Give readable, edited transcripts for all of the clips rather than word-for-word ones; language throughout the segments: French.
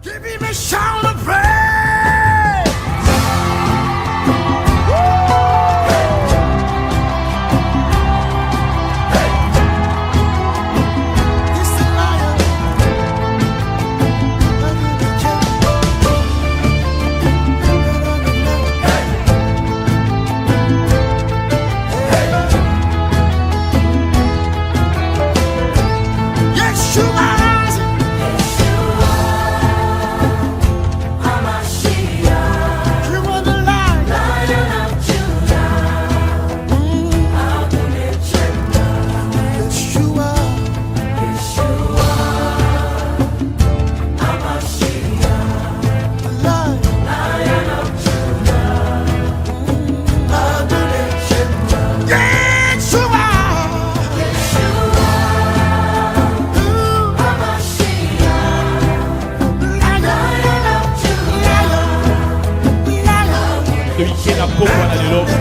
Give him a shout of praise.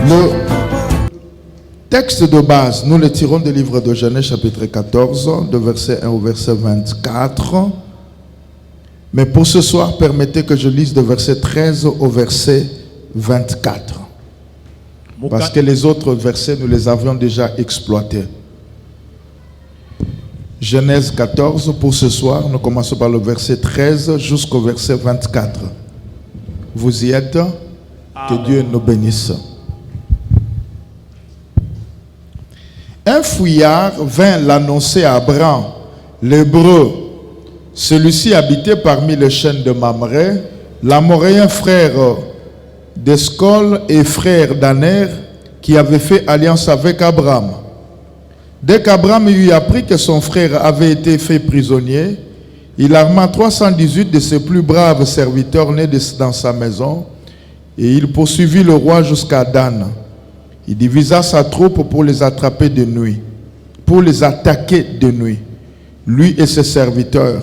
Le texte de base, nous le tirons du livre de Genèse chapitre 14, de verset 1 au verset 24. Mais pour ce soir, permettez que je lise de verset 13 au verset 24. Parce que les autres versets, nous les avions déjà exploités. Genèse 14, pour ce soir, nous commençons par le verset 13 jusqu'au verset 24. Vous y êtes? Que Dieu nous bénisse. Un fouillard vint l'annoncer à Abraham, l'Hébreu. Celui-ci habitait parmi les chênes de Mamré, l'Amoréen frère d'Escol et frère d'Aner, qui avait fait alliance avec Abraham. Dès qu'Abraham eut appris que son frère avait été fait prisonnier, il arma 318 de ses plus braves serviteurs nés dans sa maison, et il poursuivit le roi jusqu'à Dan. Il divisa sa troupe pour les attraper de nuit, pour les attaquer de nuit, lui et ses serviteurs.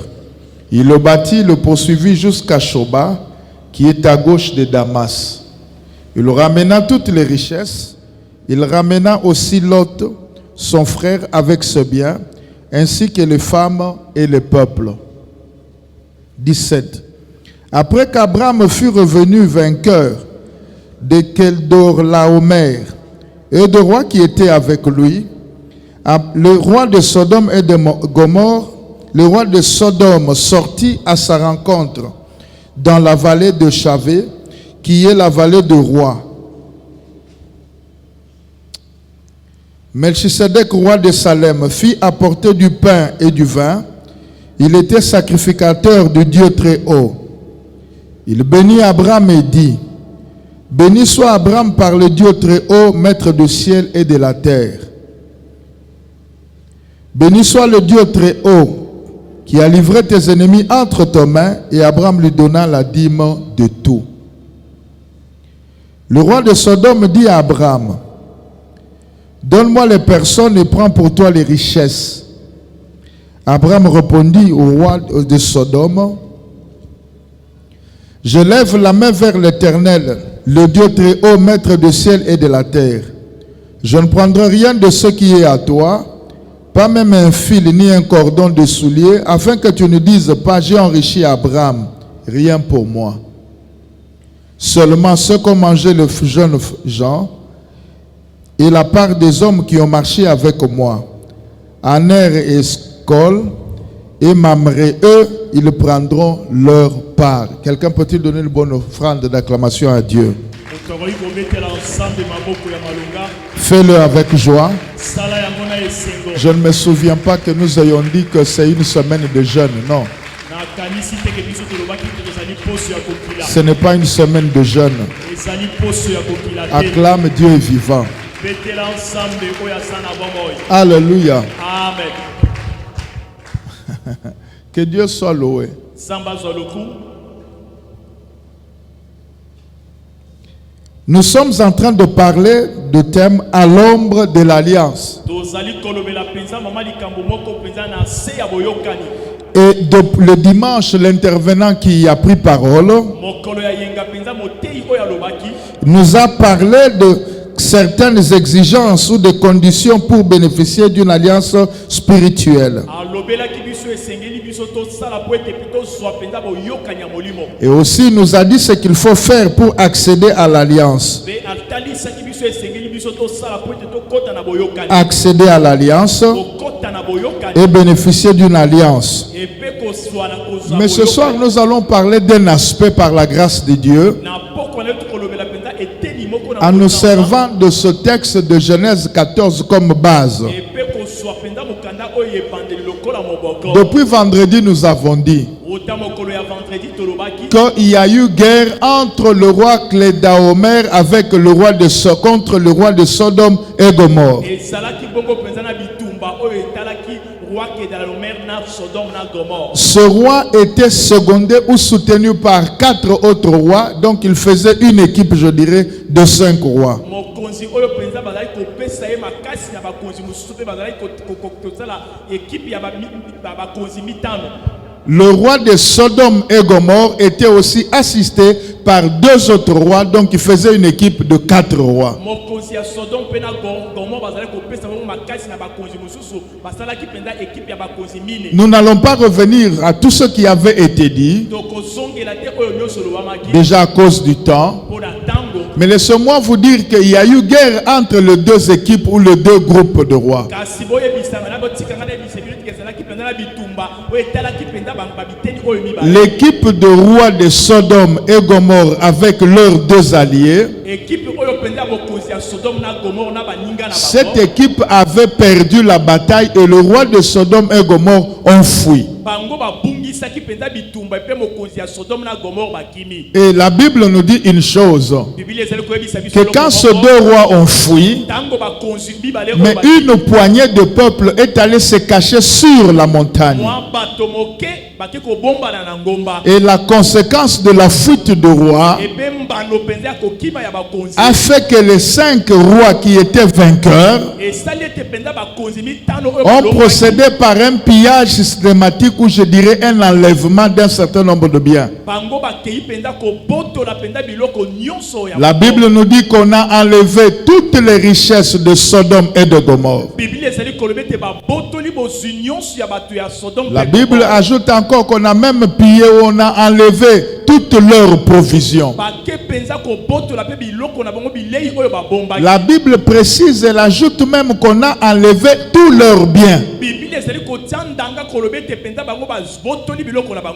Il le battit, le poursuivit jusqu'à Shoba, qui est à gauche de Damas. Il ramena toutes les richesses. Il ramena aussi Lot, son frère, avec ses biens, ainsi que les femmes et les peuples. 17. Après qu'Abraham fut revenu vainqueur de Kedorlaomer et de rois qui étaient avec lui, le roi de Sodome et de Gomorrhe, le roi de Sodome sortit à sa rencontre dans la vallée de Chavé, qui est la vallée de roi. Melchisedec, roi de Salem, fit apporter du pain et du vin. Il était sacrificateur du Dieu très haut. Il bénit Abraham et dit: béni soit Abraham par le Dieu très haut, maître du ciel et de la terre. Béni soit le Dieu très haut, qui a livré tes ennemis entre tes mains, et Abraham lui donna la dîme de tout. Le roi de Sodome dit à Abraham: donne-moi les personnes et prends pour toi les richesses. Abraham répondit au roi de Sodome: je lève la main vers l'Éternel, le Dieu très haut, maître du ciel et de la terre. Je ne prendrai rien de ce qui est à toi, pas même un fil ni un cordon de soulier, afin que tu ne dises pas: j'ai enrichi Abraham, rien pour moi. Seulement ce qu'ont mangé le jeune Jean et la part des hommes qui ont marché avec moi, Aner et Escol et Mamré, eux, ils prendront leur part. Quelqu'un peut-il donner une bonne offrande d'acclamation à Dieu? Fais-le avec joie. Je ne me souviens pas que nous ayons dit que c'est une semaine de jeûne. Non. Ce n'est pas une semaine de jeûne. Acclame Dieu est vivant. Alléluia. Amen. Que Dieu soit loué. Nous sommes en train de parler du thème à l'ombre de l'alliance. Et le dimanche, l'intervenant qui a pris parole nous a parlé de certaines exigences ou de conditions pour bénéficier d'une alliance spirituelle. Et aussi, il nous a dit ce qu'il faut faire pour accéder à l'alliance. Accéder à l'alliance et bénéficier d'une alliance. Mais ce soir, nous allons parler d'un aspect par la grâce de Dieu en nous servant de ce texte de Genèse 14 comme base. Depuis vendredi, nous avons dit qu'il y a eu guerre entre le roi Clédaomer avec le roi de contre le roi de Sodome et Gomorrhe. Ce roi était secondé ou soutenu par 4 autres rois, donc il faisait une équipe, je dirais, de 5 rois. Le roi de Sodome et Gomorrhe était aussi assisté par 2 autres rois, donc il faisait une équipe de 4 rois. Nous n'allons pas revenir à tout ce qui avait été dit, déjà à cause du temps. Mais laissez-moi vous dire qu'il y a eu guerre entre les 2 équipes ou les 2 groupes de rois. L'équipe de rois de Sodome et Gomorrhe avec leurs 2 alliés, cette équipe avait perdu la bataille et le roi de Sodome et Gomorrhe ont fui. Et la Bible nous dit une chose, que quand ces 2 rois ont fui, mais une poignée de peuple est allée se cacher sur la montagne. Et la conséquence de la fuite de rois a fait que les 5 rois qui étaient vainqueurs ont procédé par un pillage systématique ou je dirais un enlèvement d'un certain nombre de biens. La Bible nous dit qu'on a enlevé toutes les richesses de Sodome et de Gomorrhe. La Bible ajoute encore qu'on a même pillé, on a enlevé toutes leurs provisions. La Bible précise, elle ajoute même qu'on a enlevé tous leurs biens.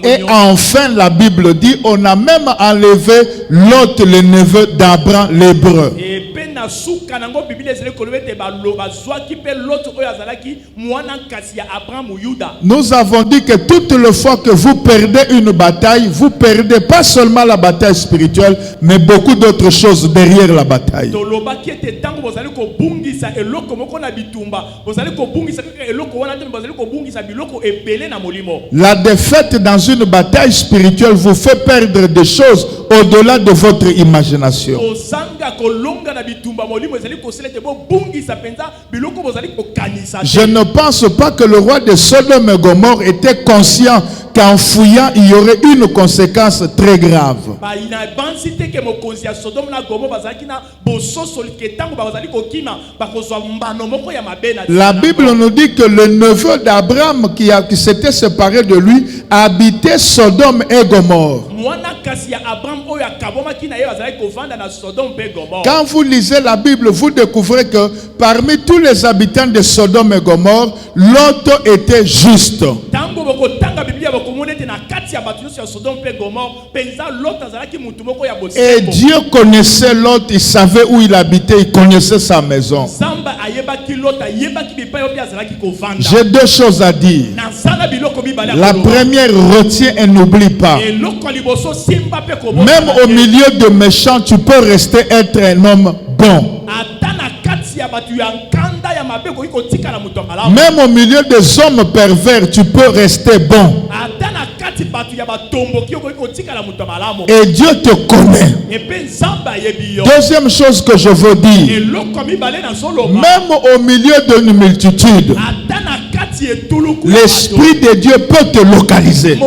Et enfin, la Bible dit, on a même enlevé Lot, le neveu d'Abraham, l'hébreu. Nous avons dit que toutes les fois que vous perdez une bataille, vous perdez pas seulement la bataille spirituelle, mais beaucoup d'autres choses derrière la bataille. La défaite dans une bataille spirituelle vous fait perdre des choses au-delà de votre imagination. Je ne pense pas que le roi de Sodome et Gomorrhe était conscient qu'en fouillant, il y aurait une conséquence très grave. La Bible nous dit que le neveu d'Abraham qui s'était séparé de lui habitait Sodome et Gomorrhe. Quand vous lisez la Bible, vous découvrez que parmi tous les habitants de Sodome et Gomorrhe, Lot était juste. Et Dieu connaissait Lot, il savait où il habitait, il connaissait sa maison. J'ai 2 choses à dire. La première, retiens et n'oublie pas. Même au milieu de méchants, tu peux rester être un homme bon. Même au milieu des hommes pervers, tu peux rester bon. Et Dieu te connaît. Deuxième chose que je veux dire, même au milieu d'une multitude, l'Esprit de Dieu peut te localiser.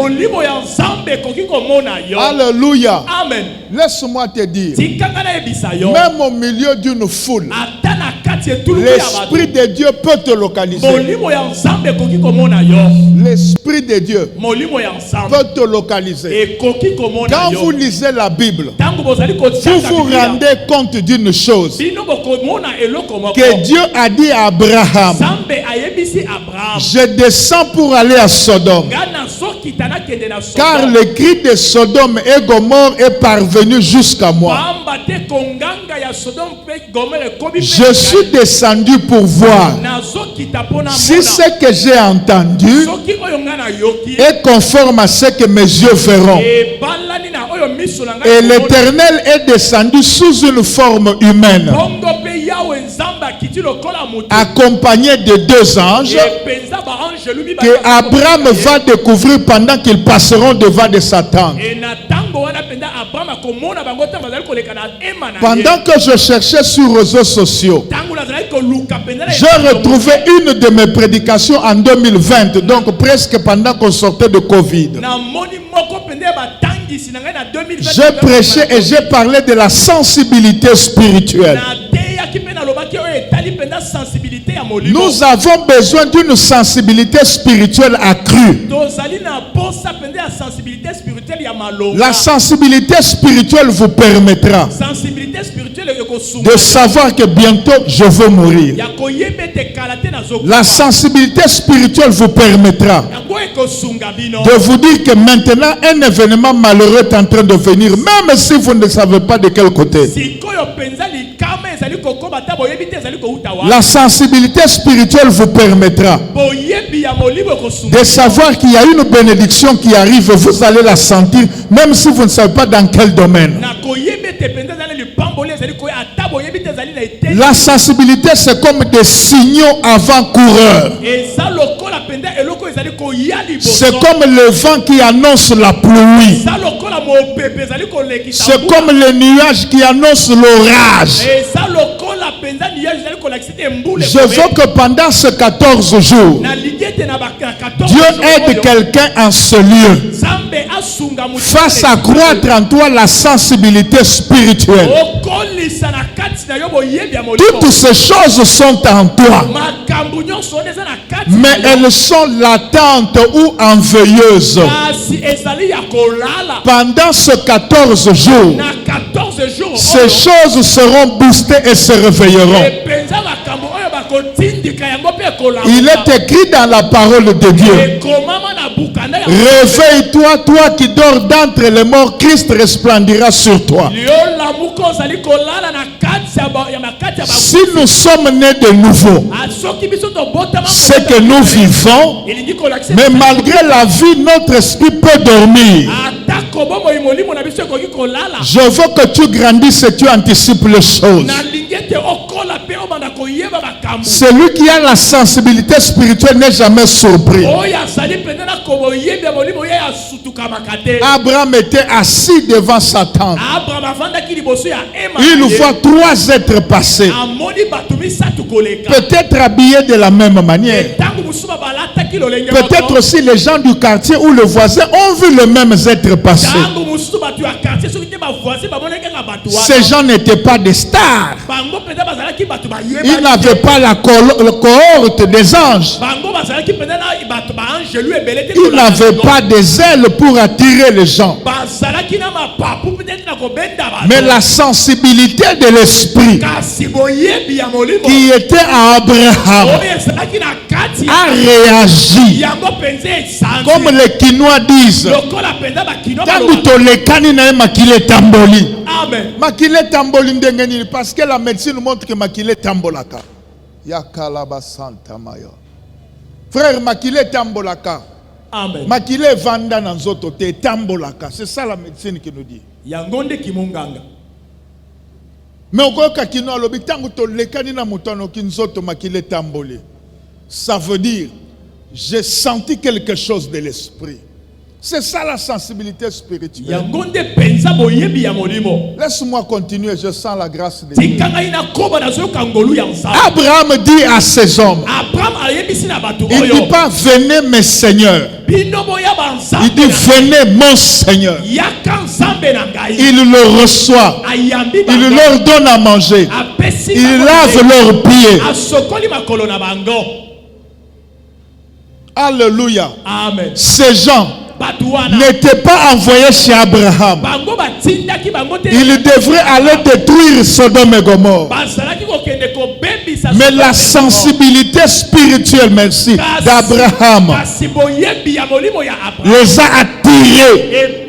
Alléluia. Amen. Laisse-moi te dire, même au milieu d'une foule, l'Esprit de Dieu peut te localiser. L'Esprit de Dieu peut te localiser. Quand vous lisez la Bible, vous vous rendez compte d'une chose, que Dieu a dit à Abraham, je descends pour aller à Sodome, car le cri de Sodome et Gomorrhe est parvenu jusqu'à moi. Je suis descendu pour voir si ce que j'ai entendu est conforme à ce que mes yeux verront. Et l'Éternel est descendu sous une forme humaine, accompagné de 2 anges que Abraham va découvrir pendant qu'ils passeront devant de sa tente. Pendant que je cherchais sur les réseaux sociaux, j'ai retrouvé une de mes prédications en 2020, donc presque pendant qu'on sortait de Covid. J'ai prêché et j'ai parlé de la sensibilité spirituelle. Nous avons besoin d'une sensibilité spirituelle accrue. La sensibilité spirituelle vous permettra de savoir que bientôt je vais mourir. La sensibilité spirituelle vous permettra de vous dire que maintenant un événement malheureux est en train de venir, même si vous ne savez pas de quel côté. La sensibilité spirituelle vous permettra de savoir qu'il y a une bénédiction qui arrive, vous allez la sentir, même si vous ne savez pas dans quel domaine. La sensibilité, c'est comme des signaux avant-coureurs. C'est comme le vent qui annonce la pluie. C'est comme les nuages qui annoncent l'orage. Je veux que pendant ces 14 jours, Dieu aide quelqu'un en ce lieu. Fasse accroître en toi la sensibilité spirituelle. Toutes ces choses sont en toi, mais elles sont latentes ou enveilleuses. Pendant ces 14 jours, ces choses seront boostées et se réveilleront. Il est écrit dans la parole de Dieu: réveille-toi, toi qui dors d'entre les morts, Christ resplendira sur toi. Si nous sommes nés de nouveau, c'est que nous vivons, mais malgré la vie, notre esprit peut dormir. Je veux que tu grandisses et tu anticipes les choses. Celui qui a la sensibilité spirituelle n'est jamais surpris. Abraham était assis devant sa tente. Il voit 3 êtres passer, peut-être habillés de la même manière. Peut-être aussi les gens du quartier ou le voisin ont vu les mêmes êtres passer. Ces gens n'étaient pas des stars. Ils n'avaient pas la cohorte des anges. Ils n'avaient pas des ailes pour attirer les gens. Mais la sensibilité de l'esprit qui était à Abraham a réagi. Comme les Quinois disent, Makile tamboli ndengeni, parce que la médecine montre que Makile tambolaka. Yakalaba Santa Maya. Frère, Makile tambolaka. Amen. Makile vanda nanzoto te tambolaka. C'est ça la médecine qui nous dit. Yangonde kimunganga. Mais au cas kino alobi tangu to lekani na mutono kinzoto Makile tamboli. Ça veut dire j'ai senti quelque chose de l'esprit. C'est ça la sensibilité spirituelle. Laisse-moi continuer, je sens la grâce de Dieu. Abraham dit à ses hommes, il ne dit pas venez mes seigneurs. Il dit venez mon Seigneur. Il le reçoit. Il leur donne à manger. Il lave leurs pieds. Alléluia. Amen. Ces gens n'étaient pas envoyés chez Abraham. Ils devraient aller détruire Sodome et Gomorrhe. Mais la sensibilité spirituelle, merci, d'Abraham les a attirés.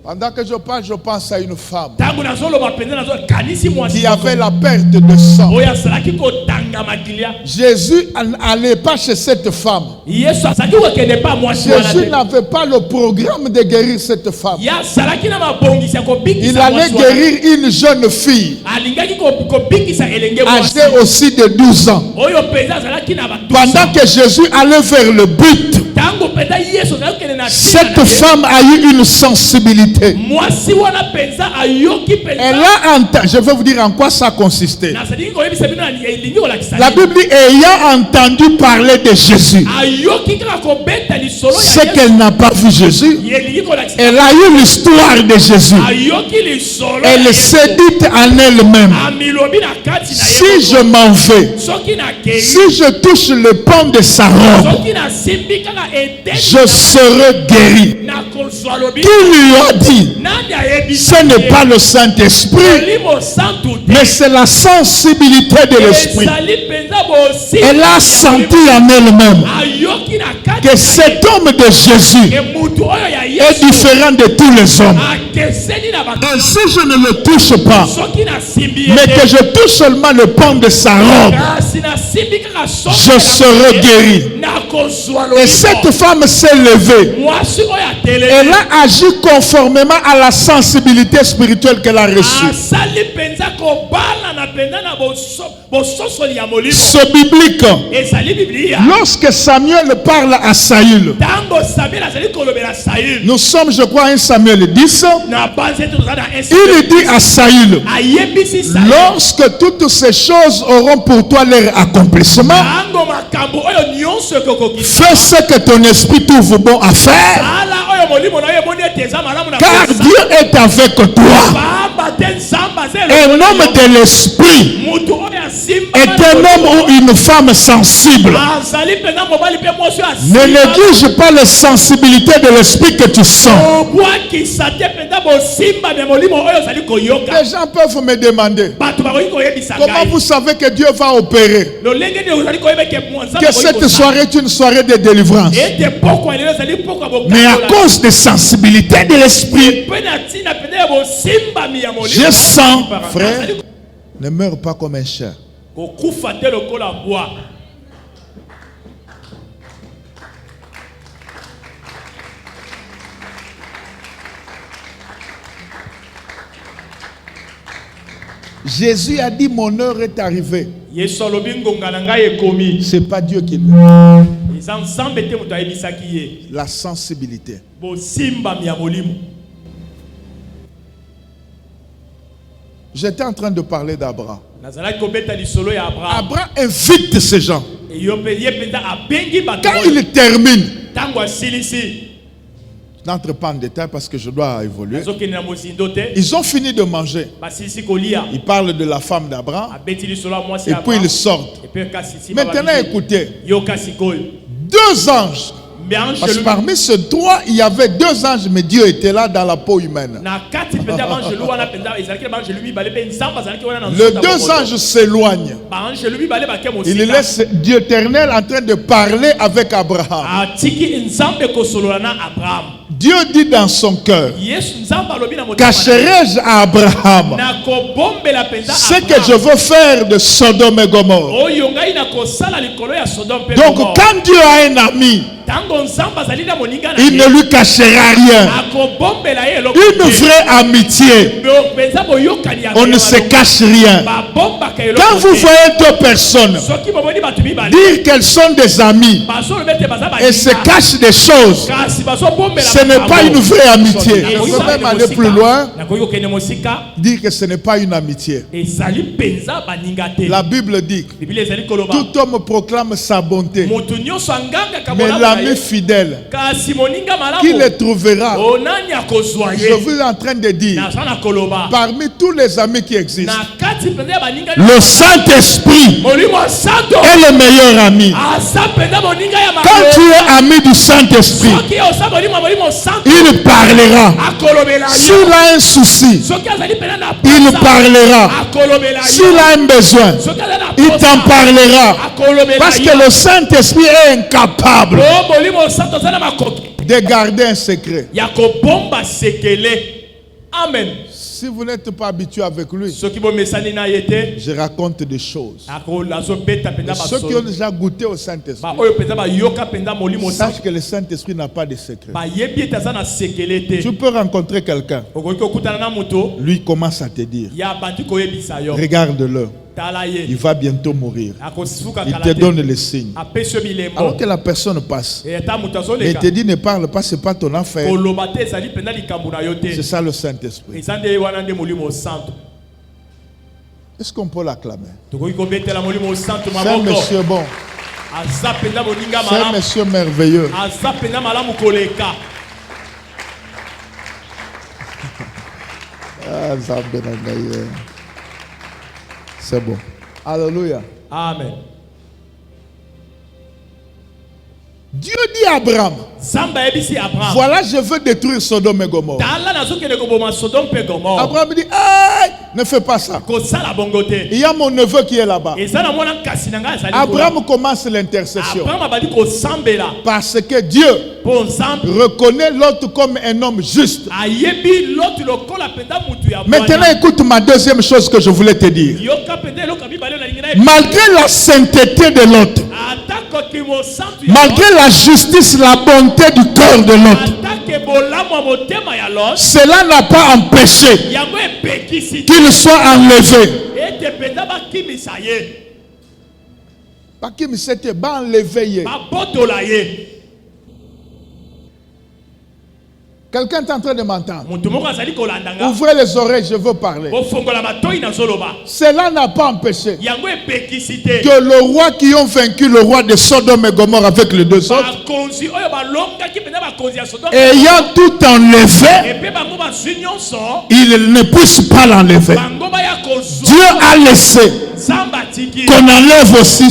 Pendant que je parle, je pense à une femme qui avait la perte de sang. Jésus n'allait pas chez cette femme. Jésus n'avait pas le programme de guérir cette femme. Il allait guérir une jeune fille âgée aussi de 12 ans. Pendant que Jésus allait vers le but, cette femme a eu une sensibilité. Elle a entendu. Je vais vous dire en quoi ça consistait. La Bible dit ayant entendu parler de Jésus. C'est qu'elle n'a pas vu Jésus. Elle a eu l'histoire de Jésus. Elle s'est dit en elle-même, si je m'en vais, si je touche le pan de sa robe, je serai guéri. Qui lui a dit? Ce n'est pas le Saint-Esprit, mais c'est la sensibilité de l'Esprit. Elle a senti en elle-même que cet homme de Jésus est différent de tous les hommes. Et si je ne le touche pas, mais que je touche seulement le pan de sa robe, je serai guéri. Et cette femme s'est levée. Elle a agi conformément à la sensibilité spirituelle qu'elle a reçue. C'est biblique. Lorsque Samuel parle à Saül, nous sommes, je crois, 1 Samuel 10. Il dit à Saül, lorsque toutes ces choses auront pour toi leur accomplissement, fais ce que ton esprit trouve bon à faire, car Dieu est avec toi. Un homme de l'esprit est un homme ou une femme sensible. Ne néglige pas la sensibilité de l'esprit que tu sens. Les gens peuvent me demander, comment vous savez que Dieu va opérer? Que cette soirée est une soirée de délivrance. Mais à cause de sensibilité de l'esprit, je sens, frère, ne meurs pas comme un chien. Jésus a dit mon heure est arrivée. C'est pas Dieu qui le dit. La sensibilité. J'étais en train de parler d'Abraham. Abraham invite ces gens. Quand il termine, n'entre pas en détail parce que je dois évoluer. Ils ont fini de manger. Ils parlent de la femme d'Abraham. Et puis ils sortent. Maintenant écoutez. 2 anges. Parce que parmi ces 3, il y avait 2 anges, mais Dieu était là dans la peau humaine. Les 2 anges s'éloignent. Il laisse Dieu éternel en train de parler avec Abraham. Dieu dit dans son cœur, cacherai-je à Abraham ce que je veux faire de Sodome et Gomorrhe? Donc quand Dieu a un ami, il ne lui cachera rien. Une vraie amitié, on ne se cache rien. Quand vous voyez 2 personnes dire qu'elles sont des amis et se cachent des choses, ce n'est pas une vraie amitié. Je peux même aller plus loin, dire que ce n'est pas une amitié. La Bible dit, tout homme proclame sa bonté, mais l'ami fidèle, qui le trouvera? Je vous en train de dire, parmi tous les amis qui existent, Le Saint-Esprit est le meilleur ami. Quand tu es ami du Saint-Esprit, il parlera. S'il a un souci, il parlera. S'il a un besoin, il t'en parlera. Parce que le Saint-Esprit est incapable de garder un secret. Amen. Si vous n'êtes pas habitué avec lui, je raconte des choses. Ceux qui ont déjà goûté au Saint-Esprit sachent que le Saint-Esprit n'a pas de secret. Tu peux rencontrer quelqu'un, lui commence à te dire, regarde-le, il va bientôt mourir. Il te donne les signes. Alors que la personne passe et il te dit ne parle pas, ce n'est pas ton affaire. C'est ça le Saint-Esprit. Est-ce qu'on peut l'acclamer? C'est un monsieur bon. C'est un monsieur merveilleux. C'est bon. Alléluia. Amen. Dieu dit à Abraham, voilà, je veux détruire Sodome et Gomorrhe. Abraham dit, hey, ne fais pas ça. Il y a mon neveu qui est là-bas. Abraham commence l'intercession. Parce que Dieu reconnaît l'autre comme un homme juste. Maintenant, écoute ma deuxième chose que je voulais te dire. Malgré la sainteté de l'autre, malgré la justice, la bonté du cœur de l'autre, cela n'a pas empêché qu'il soit enlevé. Pas qu'il s'était enlevé. Quelqu'un est en train de m'entendre. Ouvrez les oreilles, je veux parler. Cela n'a pas empêché que le roi qui ont vaincu le roi de Sodome et Gomorrhe avec les deux autres, ayant tout enlevé, il ne puisse pas l'enlever. Dieu a laissé qu'on enlève aussi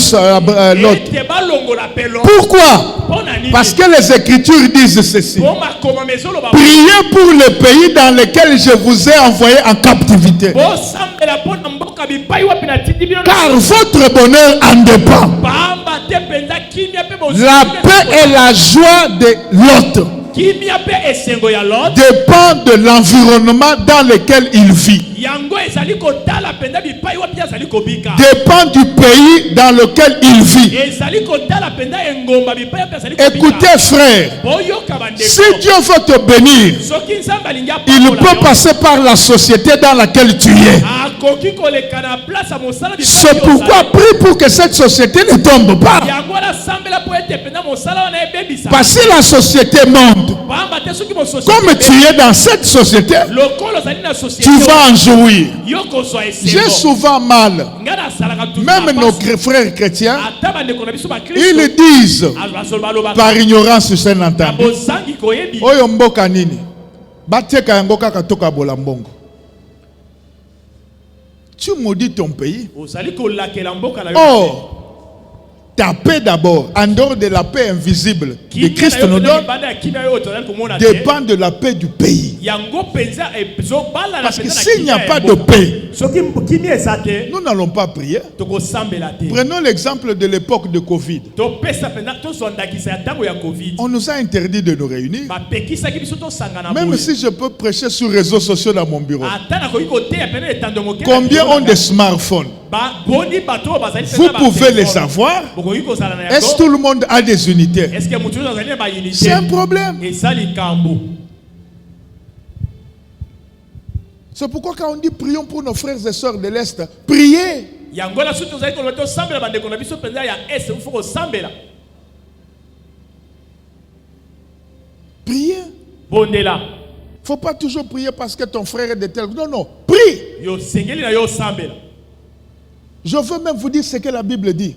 l'autre. Pourquoi? Parce que les Écritures disent ceci. Priez pour le pays dans lequel je vous ai envoyé en captivité. Car votre bonheur en dépend. La paix et la joie de l'autre dépend de l'environnement dans lequel il vit. Dépend du pays dans lequel il vit. Écoutez frère, si Dieu veut te bénir, il peut passer par la société dans laquelle tu es. C'est pourquoi prie pour que cette société ne tombe pas. Parce que la société monte. Comme tu es dans cette société, tu vas en jouir. J'ai souvent mal. Même nos frères chrétiens, ils disent par ignorance, c'est l'entendre. Oyo mboka nini? Bateka yango kaka toka bola mbongo. Tu maudis ton pays. Oh, ta paix d'abord, en dehors de la paix invisible que Christ nous donne, dépend de la paix du pays. Parce que s'il n'y a pas de paix, nous n'allons pas prier. Prenons l'exemple de l'époque de Covid. On nous a interdit de nous réunir. Même si je peux prêcher sur les réseaux sociaux dans mon bureau. Combien ont des smartphones? Vous pouvez les avoir. Est-ce que tout le monde a des unités? C'est un problème. C'est pourquoi quand on dit prions pour nos frères et sœurs de l'Est, priez. Priez. Il ne faut pas toujours prier parce que ton frère est de tel. Non, non. Prie. Je veux même vous dire ce que la Bible dit.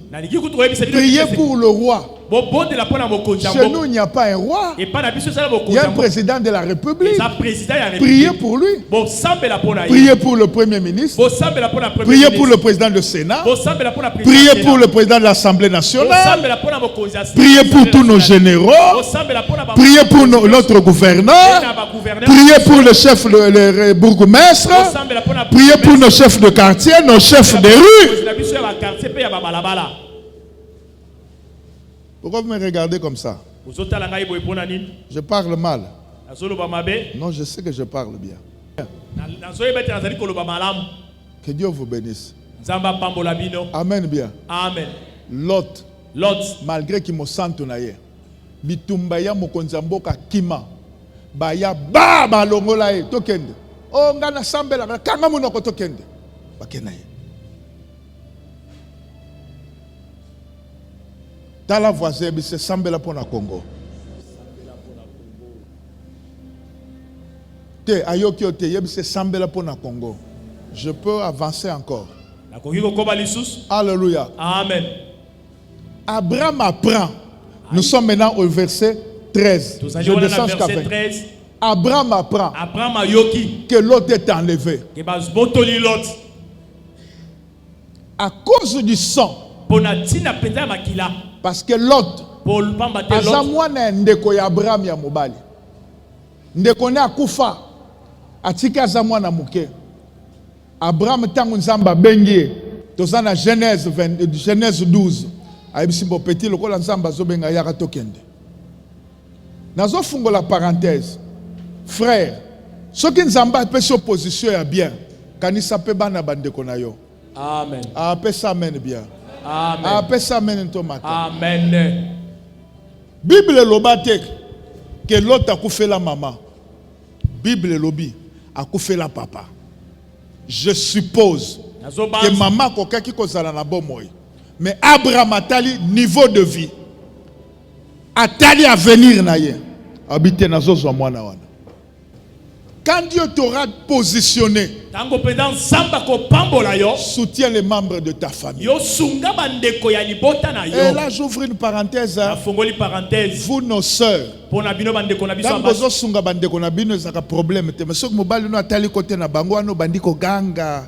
Priez pour le roi. Chez nous, il n'y a pas un roi. Il y a un président de la République. Priez pour lui. Priez pour le Premier ministre. Priez pour le président du Sénat. Priez pour le président de l'Assemblée nationale. Priez pour tous nos généraux. Priez pour notre gouverneur. Priez pour le chef, le bourgmestre. Priez pour nos chefs de quartier, nos chefs de rue. Pourquoi vous me regardez comme ça? Je parle mal. Non, je sais que je parle bien. Que Dieu vous bénisse. Amen bien. Amen. Lot, malgré qu'il me sente naïe, bitumbaya mokonzamboka kima, baya ba longola e tokende. Oh ngana sambela kanga munoko tokende. Bakenaye. Dans la voisin, c'est sambela pour la Congo. Te ayokyo te c'est sambela pour la Congo. Je peux avancer encore. Alléluia. Amen. Abraham apprend. Nous sommes maintenant au verset 13. Je descends jusqu'à 20. Abraham apprend que l'autre est enlevé. À cause du sang. Parce que l'autre, Azamwana ndeko ya Abraham ya mobali. Ndeko ne akufa. Atika Azamwana muke. Abraham tangu nzamba bengi. Tozana Genèse 12. Aïbisimbo petit lokola nzamba zobenga yaka tokende. Nazo fungo la parenthèse. Frère, ce qui nzamba peut s'opposition ya bien. Kanisa pe bana bandeko na yo. Amen. Ape ça mène bien. Amen. Ape ça mène to matin. Amen. Bible lobate que l'autre a coupé la maman. Bible lobi a coupé la papa. Je suppose que maman koka ki kozala na bomoy. Mais Abraham atali niveau de vie. Atali avenir na ye. Habiter na zozo mwana wana. Quand Dieu t'aura positionné, soutiens les membres de ta famille. Et là, j'ouvre une parenthèse. Vous, nos sœurs, quand vous sunga bandeko na bino ezaka problème te mais soki mobali no atali côté na bango ano bandiko ganga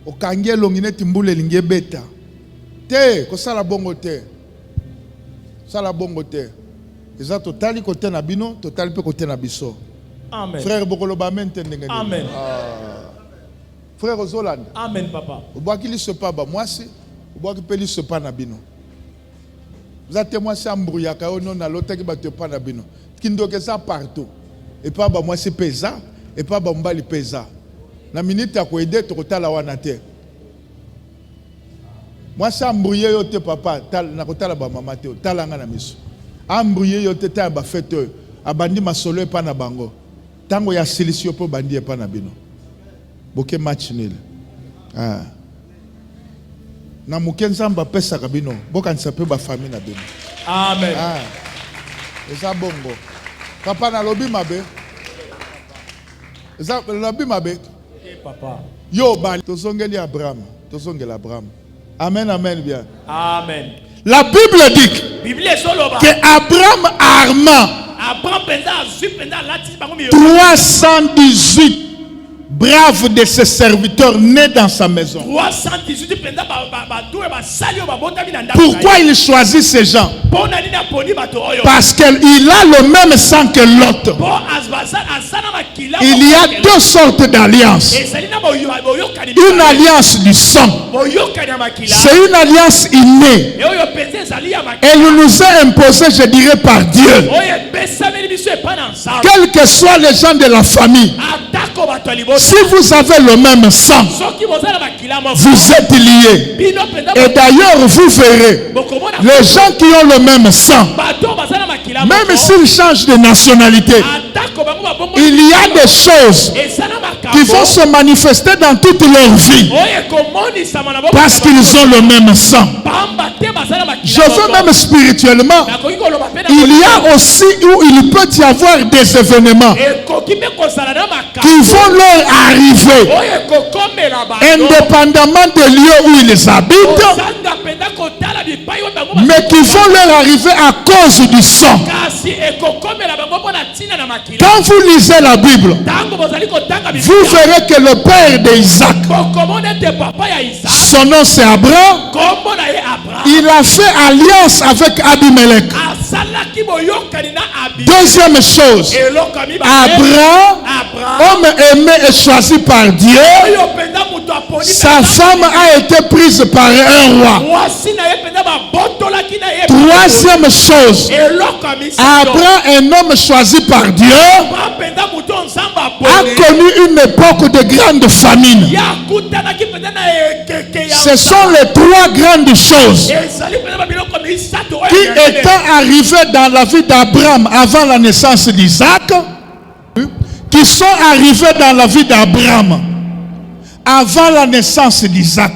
okangie longine timbule linge beta te ko sala bongo te eza totali côté na bino totali pe côté na biso. Amen. Frère Bokoloba amen. Amen. Frère Zoland. Amen papa. Obwaki se pas ba moi si obwaki peli se pas na bino. Vous êtes témoin c'est embrouillaka non na l'autre qui ba te pas na bino. Kindoke ça partout. Et pas ba moi c'est pesa et pas ba mbali pesa. Na minute ya ko aider to kotala wana te. Moi c'est embrouillé yo te papa tal na kotala ba mama te talanga na miso. Embrouillé yo te ta ba fête abandi masolo e pa na bango. Tango ya silisio po bandi e pa na bino. Boke match nil. Na mukenzamba pesa kabino. Boka nsape ba famille na bino. Amen. Eza bongo. Papa na lobi mabe. Eza lobi mabe. Papa. Yo bali tozongeli Abraham. Tozongela Abraham. Amen amen bien. Amen. La Bible dit que Abraham arma 318 braves de ses serviteurs nés dans sa maison. Pourquoi il choisit ces gens? Parce qu'il a le même sang que l'autre. Il y a deux sortes d'alliances. Une alliance du sang. C'est une alliance innée. Elle nous est imposée, je dirais, par Dieu. Quels que soient les gens de la famille, si vous avez le même sang, vous êtes liés. Et d'ailleurs, vous verrez, les gens qui ont le même sang, même s'ils changent de nationalité, il y a des choses qui vont se manifester dans toute leur vie parce qu'ils ont le même sang. Je veux même spirituellement, il y a aussi où il peut y avoir des événements qui vont leur arriver indépendamment des lieux où ils habitent, mais qui vont leur arriver à cause du sang. Quand vous lisez la Bible, vous verrez que le père d'Isaac, son nom c'est Abraham, il a fait alliance avec Abimelech. Deuxième chose, Abraham, homme aimé et choisi par Dieu, sa femme a été prise par un roi. Troisième chose, Abraham, un homme choisi par Dieu, a connu une époque de grande famine. Ce sont les trois grandes choses qui étant arrivées dans la vie d'Abraham avant la naissance d'Isaac, qui sont arrivées dans la vie d'Abraham avant la naissance d'Isaac,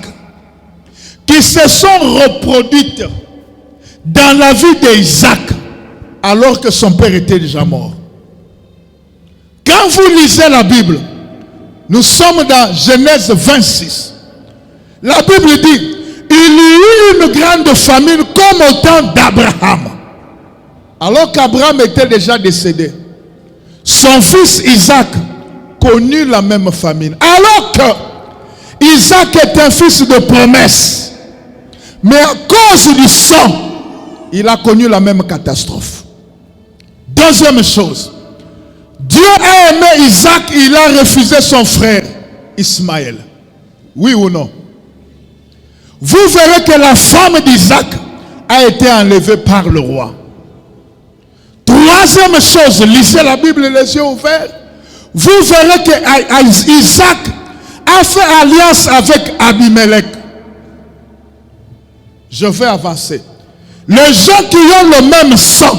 qui se sont reproduites dans la vie d'Isaac alors que son père était déjà mort. Quand vous lisez la Bible, nous sommes dans Genèse 26. La Bible dit, il y eut une grande famine comme au temps d'Abraham. Alors qu'Abraham était déjà décédé, son fils Isaac connut la même famine. Alors que Isaac est un fils de promesse, mais à cause du sang, il a connu la même catastrophe. Deuxième chose, Dieu a aimé Isaac, il a refusé son frère Ismaël. Oui ou non? Vous verrez que la femme d'Isaac a été enlevée par le roi. Troisième chose, lisez la Bible les yeux ouverts. Vous verrez que Isaac a fait alliance avec Abimelech. Je vais avancer. Les gens qui ont le même sang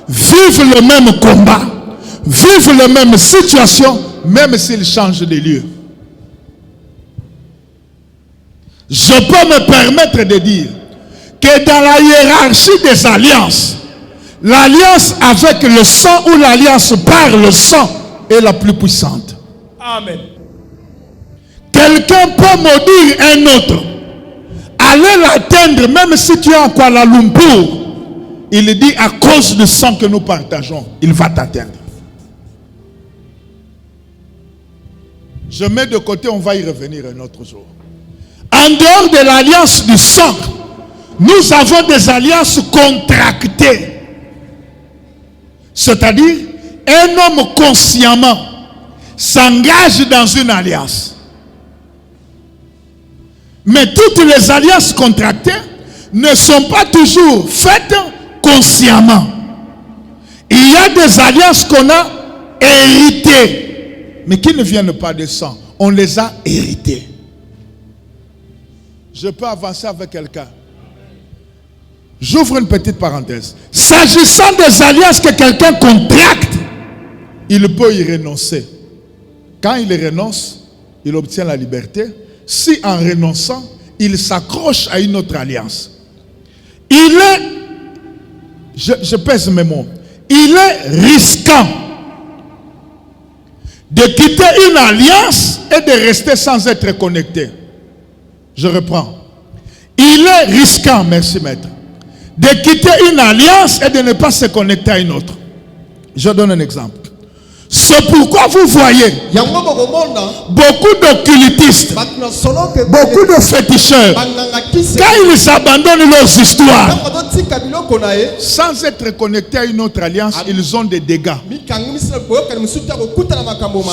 vivent le même combat, vivent la même situation, même s'ils changent de lieu. Je peux me permettre de dire que dans la hiérarchie des alliances, l'alliance avec le sang ou l'alliance par le sang est la plus puissante. Amen. Quelqu'un peut maudire un autre. Allez l'atteindre, même si tu es en Kuala Lumpur. Il dit à cause du sang que nous partageons, il va t'atteindre. Je mets de côté, on va y revenir un autre jour. En dehors de l'alliance du sang, nous avons des alliances contractées. C'est-à-dire, un homme consciemment s'engage dans une alliance. Mais toutes les alliances contractées ne sont pas toujours faites consciemment. Il y a des alliances qu'on a héritées, mais qui ne viennent pas de sang. On les a héritées. Je peux avancer avec quelqu'un. J'ouvre une petite parenthèse. S'agissant des alliances que quelqu'un contracte, il peut y renoncer. Quand il renonce, il obtient la liberté. Si en renonçant, il s'accroche à une autre alliance, il est, je pèse mes mots, il est risquant de quitter une alliance et de rester sans être connecté. Je reprends. Il est risquant, merci maître, de quitter une alliance et de ne pas se connecter à une autre. Je donne un exemple. C'est pourquoi vous voyez beaucoup d'occultistes, beaucoup de féticheurs, quand ils abandonnent leurs histoires, sans être connectés à une autre alliance, ils ont des dégâts.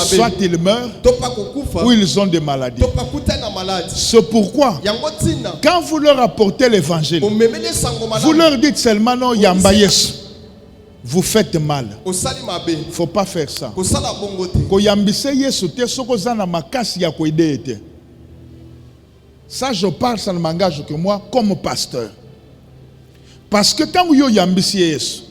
Soit ils meurent, ou ils ont des maladies. C'est pourquoi, quand vous leur apportez l'évangile, vous leur dites seulement non, Yamba Yesu. Vous faites mal. Il ne faut pas faire ça. Ça, je parle, ça ne m'engage que moi comme pasteur. Parce que quand vous yambissez Yesu,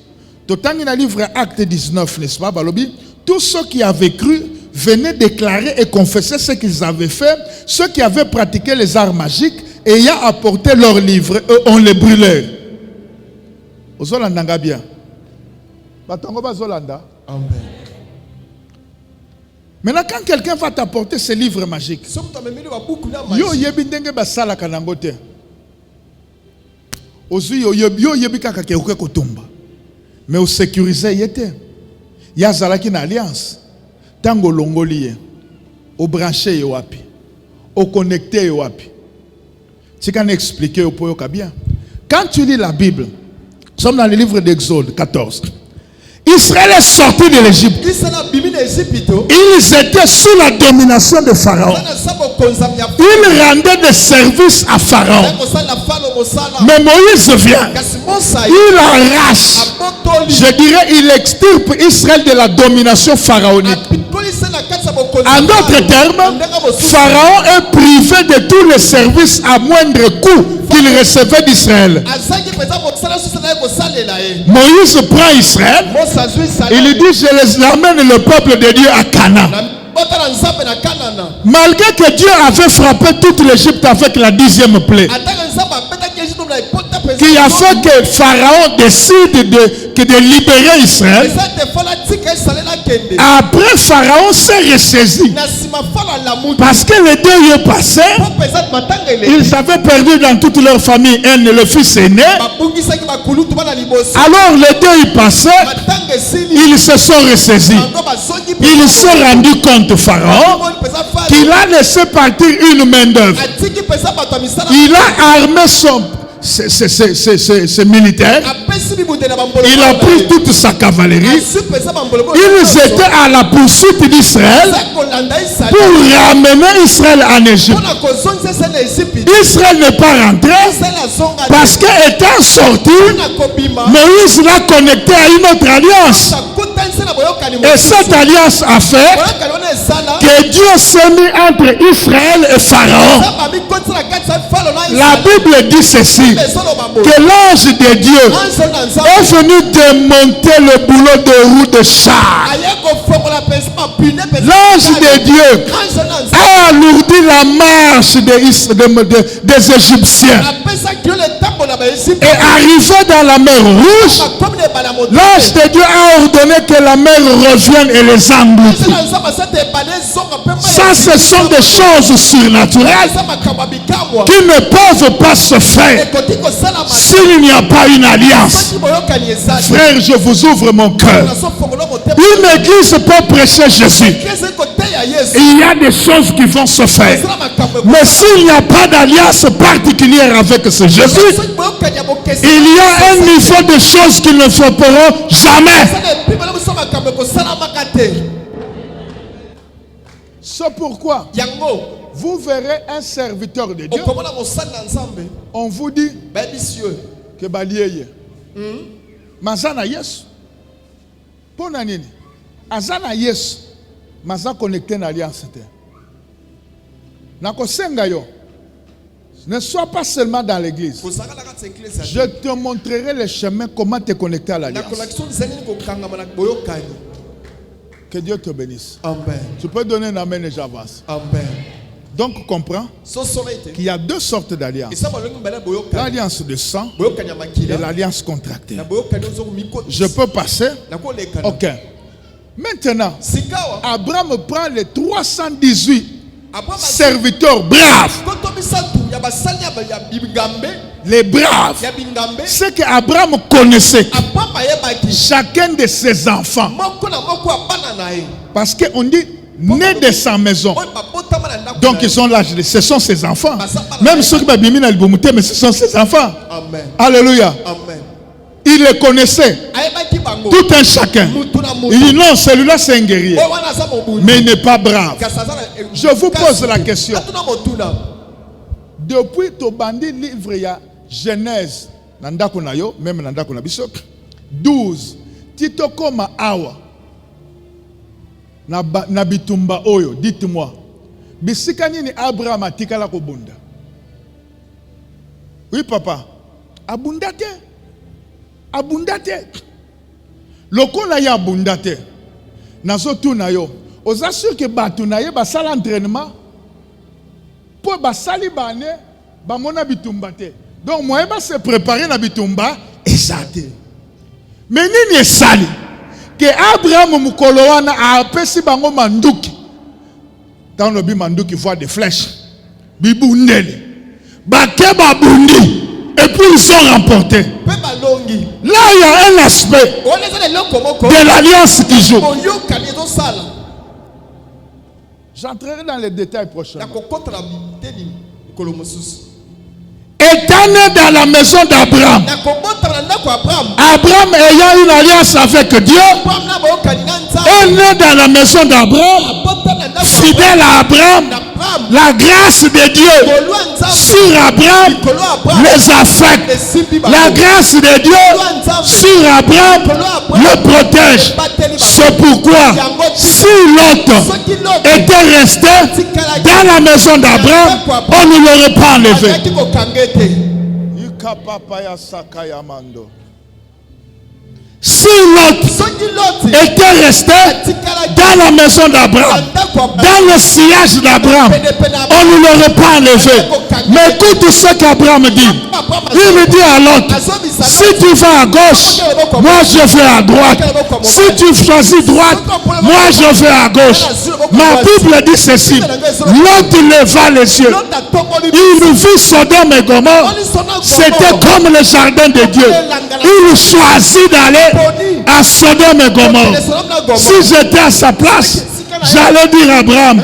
tout le temps, livre Acte 19, n'est-ce pas, Balobi? Tous ceux qui avaient cru venaient déclarer et confesser ce qu'ils avaient fait. Ceux qui avaient pratiqué les arts magiques, ayant apporté leurs livres, eux, on les brûlait. Vous avez bien. Amen. Maintenant, quand quelqu'un va t'apporter ce livre magique, yo yebi ndenge basala kanango te. Ozu yo yebi kaka ke uke kotumba. Mais au sécuriser yete. Ya zalaki na alliance. Tango longoli ye. Au branché yo wapi. Au connecté yo wapi. Tu can expliquer au poyo bien. Quand tu lis la Bible, nous sommes dans le livre d'Exode 14. Israël est sorti de l'Égypte. Ils étaient sous la domination de Pharaon. Ils rendaient des services à Pharaon. Mais Moïse vient. Il arrache. Je dirais, il extirpe Israël de la domination pharaonique. En d'autres termes, Pharaon est privé de tous les services à moindre coût qu'il recevait d'Israël. Moïse prend Israël. Il lui dit, je les amène le peuple de Dieu à Canaan. Malgré que Dieu avait frappé toute l'Égypte avec la 10e plaie, qui a fait que Pharaon décide de libérer Israël. Après, Pharaon s'est ressaisi. Parce que les deux est passé, ils avaient perdu dans toute leur famille le fils aîné. Alors les deux y passaient, ils se sont ressaisis. Ils se sont rendus compte, Pharaon, qu'il a laissé partir une main d'œuvre. Il a armé ses militaires. Il a pris toute sa cavalerie. Ils étaient à la poursuite d'Israël pour ramener Israël en Égypte. Israël n'est pas rentré parce qu'étant sorti, Moïse l'a connecté à une autre alliance. Et cette alliance a fait que Dieu s'est mis entre Israël et Pharaon. La Bible dit ceci, que l'ange de Dieu est venu démonter le boulot de roue de char. L'ange de Dieu a alourdi la marche des Égyptiens. Et arrivé dans la mer Rouge, l'ange de Dieu a ordonné que la mer revienne et les engloutit. Ça, ce sont des choses surnaturelles qui ne peuvent pas se faire s'il n'y a pas une alliance. Frère, je vous ouvre mon cœur. Une église peut prêcher Jésus. Il y a des choses qui vont se faire. Mais s'il n'y a pas d'alliance particulière avec ce Jésus, il y a un niveau de choses qui ne se feront jamais. C'est pourquoi vous verrez un serviteur de Dieu. On vous dit que baliye. Mazana yes. Pona nini? Azana yes. Maza connecté na alliance te. Nako senga yo. Ne sois pas seulement dans l'église. Je te montrerai le chemin comment te connecter à l'alliance. Que Dieu te bénisse. Amen. Tu peux donner un amen et j'avance. Amen. Donc comprends qu'il y a deux sortes d'alliances. L'alliance de sang et l'alliance contractée. Je peux passer? Ok. Maintenant, Abraham prend les 318 serviteurs braves. Les braves. Ce qu'Abraham connaissait. Chacun de ses enfants. Parce qu'on dit né de sa maison. Donc ils sont là, ce sont ses enfants. Même ceux qui ont mais ce sont ses enfants. Amen. Alléluia. Amen. Il les connaissait. Tout un chacun. Il dit non, celui-là c'est un guerrier. Mais il n'est pas brave. Je vous pose la question. Depuis ton bandit livre, il y a Genèse. Même Nanda Kunabiso. 12. Tito Koma Awa. Nabitumba Oyo. Dites-moi. Bisika nini Abraham atikala kobunda? Oui papa. Abundate. Abundate. Lokola ya abundate. Nazo tuna yo. Oza sûr que batu na ye basala entraînement. Pour basali bane bamona bitumba te. Donc moi ba se préparer na bitumba esate. Mais nini esali? Que Abraham mukolo wana a apesi bango manduki. Dans le bimandou qui voit des flèches. Biboundeli. Bakeba bundi. Et puis ils sont remportés. Là, il y a un aspect de l'alliance qui joue. J'entrerai dans les détails prochainement. Étant né dans la maison d'Abraham, Abraham ayant une alliance avec Dieu, est né dans la maison d'Abraham, fidèle à Abraham. La grâce de Dieu sur Abraham les affecte. La grâce de Dieu sur Abraham le protège. C'est pourquoi si Lot était resté dans la maison d'Abraham, on ne l'aurait pas enlevé. Si Lot était resté dans la maison d'Abraham, dans le sillage d'Abraham, on ne l'aurait pas enlevé. Mais écoute ce qu'Abraham dit. Il me dit à Lot, si tu vas à gauche, moi je vais à droite. Si tu choisis droite, moi je vais à gauche. Ma Bible dit ceci. Lot leva les yeux. Il vit Sodome et Gomorrhe. C'était comme le jardin de Dieu. Il choisit d'aller à Sodome et Gomorrhe. Si j'étais à sa place, j'allais dire à Abraham,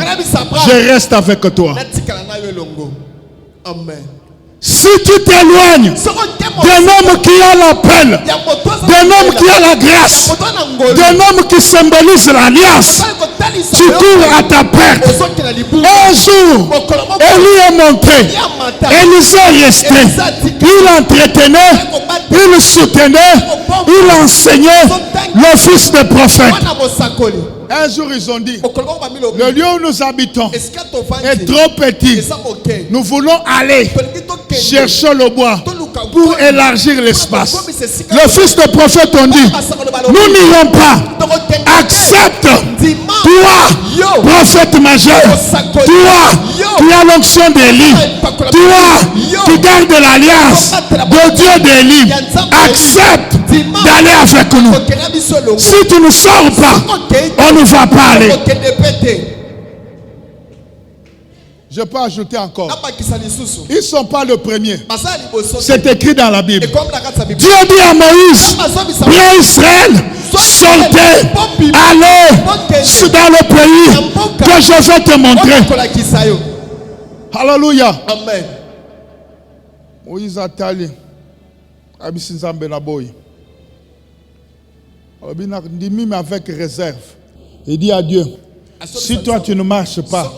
je reste avec toi. Amen. Si tu t'éloignes d'un homme qui a l'appel, d'un homme qui a la grâce, d'un homme qui symbolise l'alliance, tu cours à ta perte. Un jour, Élie est monté, Élisée est resté. Il entretenait, il soutenait, il enseignait l'office de prophète. Un jour, ils ont dit, le lieu où nous habitons est trop petit. Nous voulons aller chercher le bois pour élargir l'espace. Le fils de prophète ont dit, nous n'irons pas. Accepte, toi, prophète majeur, toi, qui as l'onction d'Élie, toi, qui garde l'alliance de Dieu d'Élie, accepte d'aller avec nous. Si tu ne sors pas, on ne va pas aller. Je peux ajouter encore. Ils ne sont pas le premier. C'est écrit dans la Bible. Dieu dit à Moïse, prends Israël, sortez, allez dans le pays que je vais te montrer. Alléluia. Amen. Moïse a tali. Abisinzambe na boy. Dit avec réserve. Il dit à Dieu, si toi tu ne marches pas,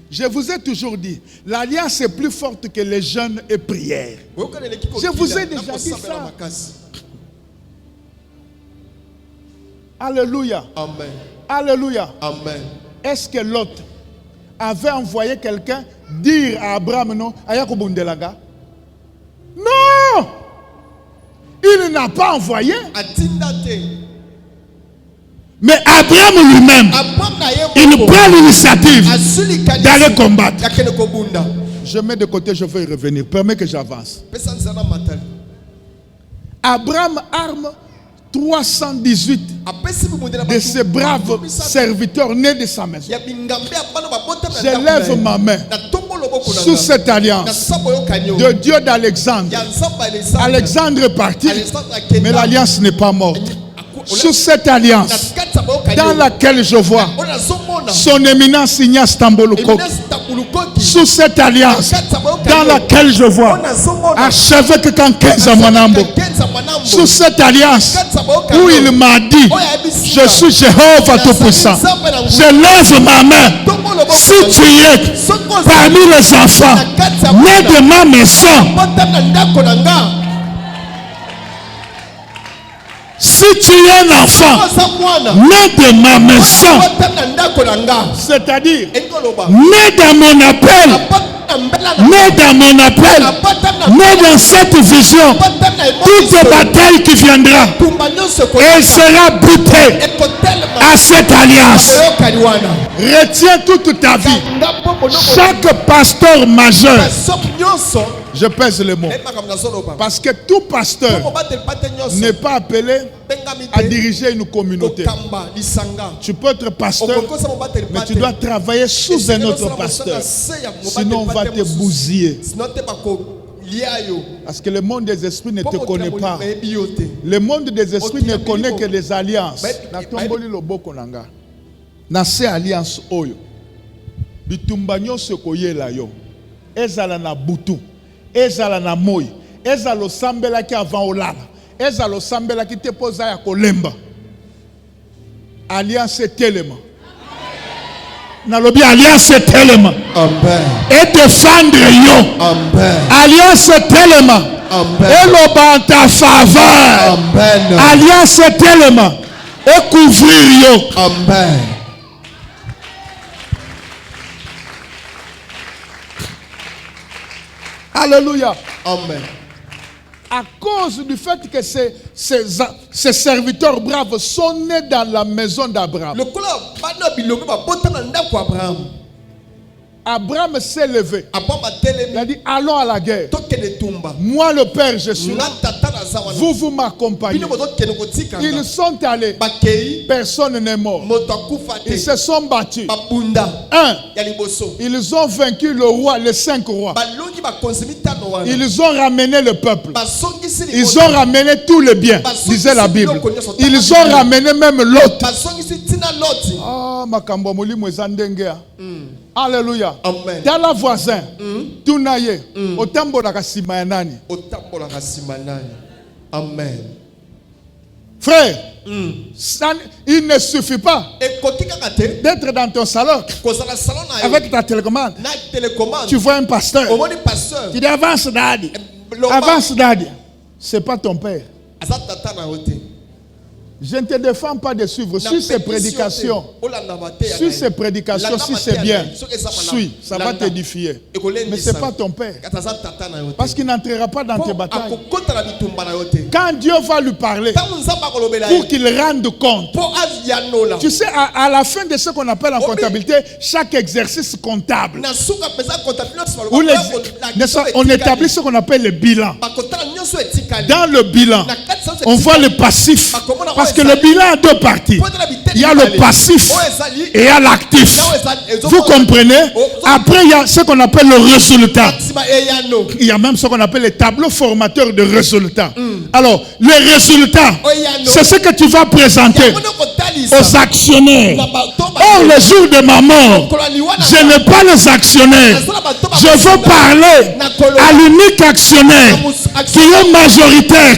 je vous ai toujours dit, l'alliance est plus forte que les jeûnes et prières. Je vous ai déjà dit ça. Alléluia. Amen. Alléluia. Amen. Est-ce que Lot avait envoyé quelqu'un dire à Abraham, non, Ayakobundelaga? Non! Il n'a pas envoyé. Mais Abraham lui-même, il prend l'initiative d'aller combattre. Je mets de côté, je vais y revenir. Permets que j'avance. Abraham arme 318 de ses braves serviteurs nés de sa maison. J'élève ma main sous cette alliance de Dieu d'Alexandre. Alexandre est parti, mais l'alliance n'est pas morte. Sous cette alliance dans laquelle je vois son éminence Ignace Tamboluko. Sous cette alliance dans laquelle je vois archevêque Kankenza Mwanambo. Sous cette alliance où il m'a dit, je suis Jéhovah Tout-Puissant. Je lève ma main. Si tu es parmi les enfants nés de ma maison, si tu es un enfant né de ma maison, c'est-à-dire né dans mon appel, né dans mon appel, né dans cette vision, toute bataille qui viendra, elle sera butée à cette alliance. Retiens toute ta vie. Chaque pasteur majeur, Je pèse le mot. Parce que tout pasteur n'est pas appelé à diriger une communauté. Tu peux être pasteur, mais tu dois travailler sous un autre pasteur. Sinon, on va te bousiller. Parce que le monde des esprits ne te connaît pas. Le monde des esprits ne connaît que les alliances. Na ces alliances oyo. Bitumba nyonso koyela yo. Ezala na butu. Ezala na moi. Ezala osambela ki avant olala. Ezala osambela ki te posa ya kolemba. Alliance est tellement. Nalobi alliance est tellement. Amen. Et défendre yo. Amen. Alliance est tellement. Amen. Et l'oba en ta faveur. Amen. Alliance est tellement. Et couvrir yo. Amen. Alléluia. Amen. À cause du fait que ces serviteurs braves sont nés dans la maison d'Abraham. Abraham s'est levé. Il a dit, allons à la guerre. Moi, le Père, je suis là. Vous m'accompagnez. Ils sont allés. Personne n'est mort. Ils se sont battus. Ils ont vaincu le roi, les 5 rois. Ils ont ramené le peuple. Ils ont ramené tous les biens, disait la Bible. Ils ont ramené même l'autre. Ah, makambo molimo ezandengea. Alléluia. Amen. Dans la voisin, tunaye, otambo la kasima nani. Amen. Frère, il ne suffit pas d'être dans ton salon avec ta télécommande. Tu vois un pasteur qui dit avance daddy. Avance daddy. C'est pas ton père. Je ne te défends pas de suivre. Suis ces prédications. Suis ces prédications, si c'est bien. Suis, ça va t'édifier. Mais ce n'est pas ton père. Parce qu'il n'entrera pas dans tes batailles. Quand Dieu va lui parler, pour qu'il rende compte. Tu sais, à la fin de ce qu'on appelle en comptabilité, chaque exercice comptable, on établit ce qu'on appelle le bilan. Dans le bilan, on voit le passif. Parce que le bilan a 2 parties. Il y a le passif et il y a l'actif. Vous comprenez? Après, il y a ce qu'on appelle le résultat. Il y a même ce qu'on appelle les tableaux formateurs de résultats. Alors, le résultat, c'est ce que tu vas présenter aux actionnaires. Or, le jour de ma mort, je n'ai pas les actionnaires. Je veux parler à l'unique actionnaire qui est majoritaire,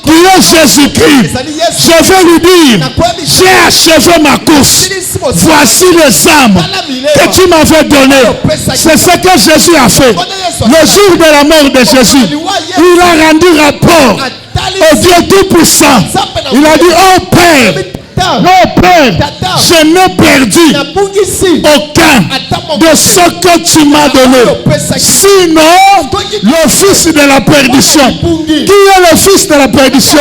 qui est Jésus-Christ. Je veux lui dire, j'ai achevé ma course. Voici les âmes que tu m'avais données. C'est ce que Jésus a fait. Le jour de la mort de Jésus, il a rendu rapport au Dieu Tout-Puissant. Il a dit, oh Père, oh Père, je n'ai perdu aucun de ce que tu m'as donné. Sinon, le fils de la perdition. Qui est le fils de la perdition?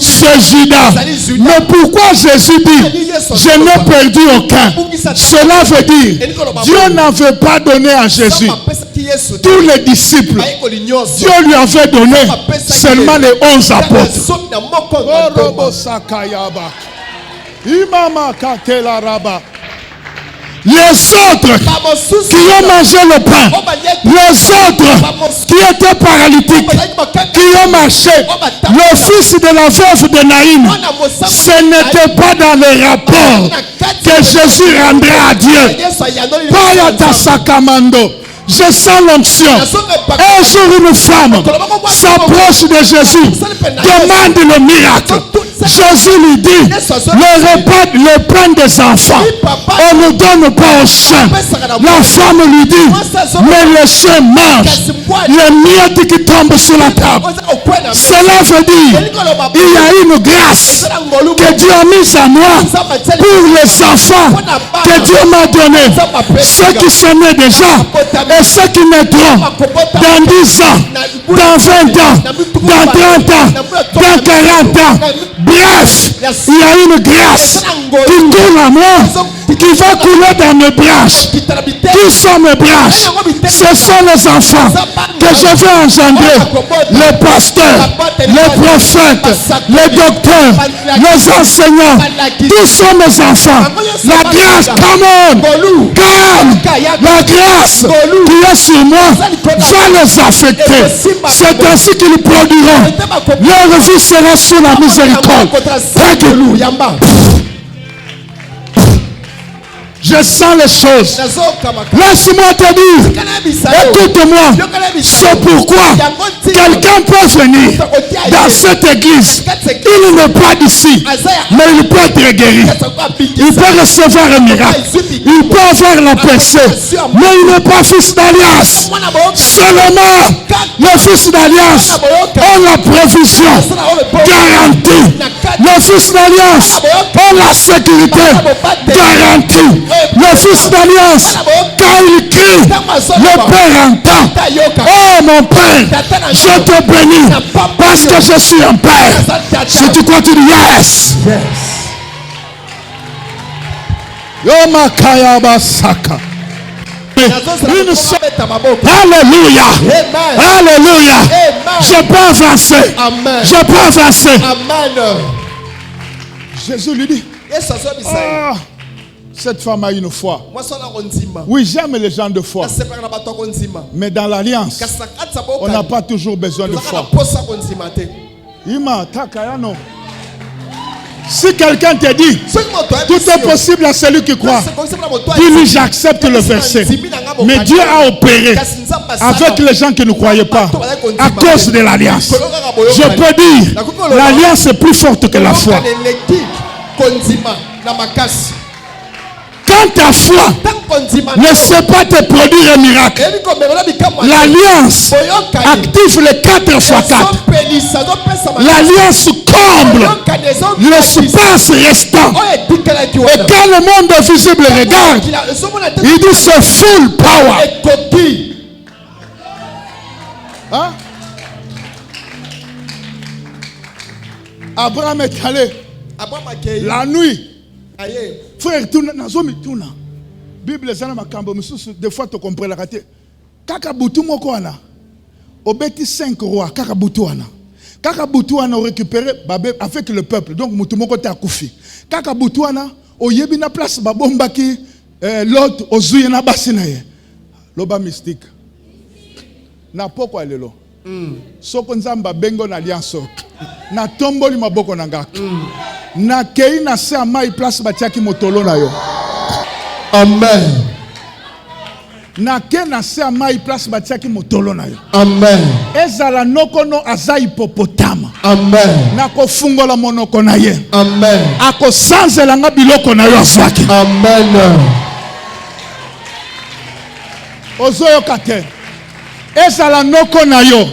C'est Judas. Mais pourquoi Jésus dit, je n'ai perdu aucun? Cela veut dire, Dieu n'avait pas donné à Jésus tous les disciples. Dieu lui avait donné seulement les 11 apôtres. Les autres qui ont mangé le pain, les autres qui étaient paralytiques, qui ont marché, le fils de la veuve de Naïm, ce n'était pas dans le rapport que Jésus rendrait à Dieu. Payata Sakamando. Je sens l'onction. Un jour, une femme s'approche de Jésus, demande le miracle. Jésus lui dit, le pain des enfants, on ne donne pas aux chiens. La femme lui dit, mais les chiens mangent les miettes qui tombent sur la table. Cela veut dire, il y a une grâce que Dieu a mise à moi pour les enfants que Dieu m'a donné. Ceux qui sont nés déjà et ceux qui naîtront dans 10 ans, dans 20 ans, dans 30 ans, dans 40 ans. Bref, il y a une grâce qui tourne à moi, qui va couler dans mes branches. Qui sont mes branches? Ce sont les enfants que je vais engendrer. Les pasteurs, les prophètes, les docteurs, les enseignants. Tous sont mes enfants. La grâce, come on, come. La grâce qui est sur moi va les affecter. C'est ainsi qu'ils produiront. Leur vie sera sous la miséricorde. Je sens les choses. Laisse-moi te dire, écoute-moi, c'est pourquoi quelqu'un peut venir dans cette église. Il n'est pas d'ici, mais il peut être guéri. Il peut recevoir un miracle. Il peut avoir la percée, mais il n'est pas fils d'alliance. Seulement les fils d'alliance ont la provision garantie. Les fils d'alliance ont la sécurité garantie. Le fils d'alliance, quand il crie, le Père entend. Oh mon Père, je te bénis parce que je suis un Père. Si tu crois, tu dis yes. Yomakaya basaka. Alléluia. Alléluia. Je peux avancer. Je peux avancer. Jésus lui dit, ah, cette femme a une foi. Oui, j'aime les gens de foi. Mais dans l'alliance, on n'a pas toujours besoin de foi. Si quelqu'un te dit, tout est possible à celui qui croit, dis-lui, j'accepte le verset. Mais Dieu a opéré avec les gens qui ne croyaient pas à cause de l'alliance. Je peux dire, l'alliance est plus forte que la foi. Quand ta foi ne sait pas te produire un miracle, l'alliance active les 4 x 4. L'alliance comble l'espace restant. Et quand le monde visible regarde, il dit c'est full power. Hein? Abraham est allé la nuit. Frère, la Bible est makambo mususu des fois tu comprends la raté. Kaka butu moko wana. Obeti 5 rois, kaka butu wana. Kaka butu wana récupéré avec le peuple. Donc mutu moko ta kufi. Kaka butu wana oyebi na place babombaki l'autre ozuye na basina ye. Loba mystique. Na poko alelo. Soko nzamba bengo na alliance. Na tomboli maboko na ngaka. Na kei na se amai place batiaki motolo na yo. Amen. Na ke na se amai place batiaki motolo na yo. Amen. Ezala noko no aza hipopotama. Amen. Na ko fungola monoko na ye. Amen. Ako sanzela nga biloko na yo aswaki. Amen. Ozoyo kate. Ezala noko na yo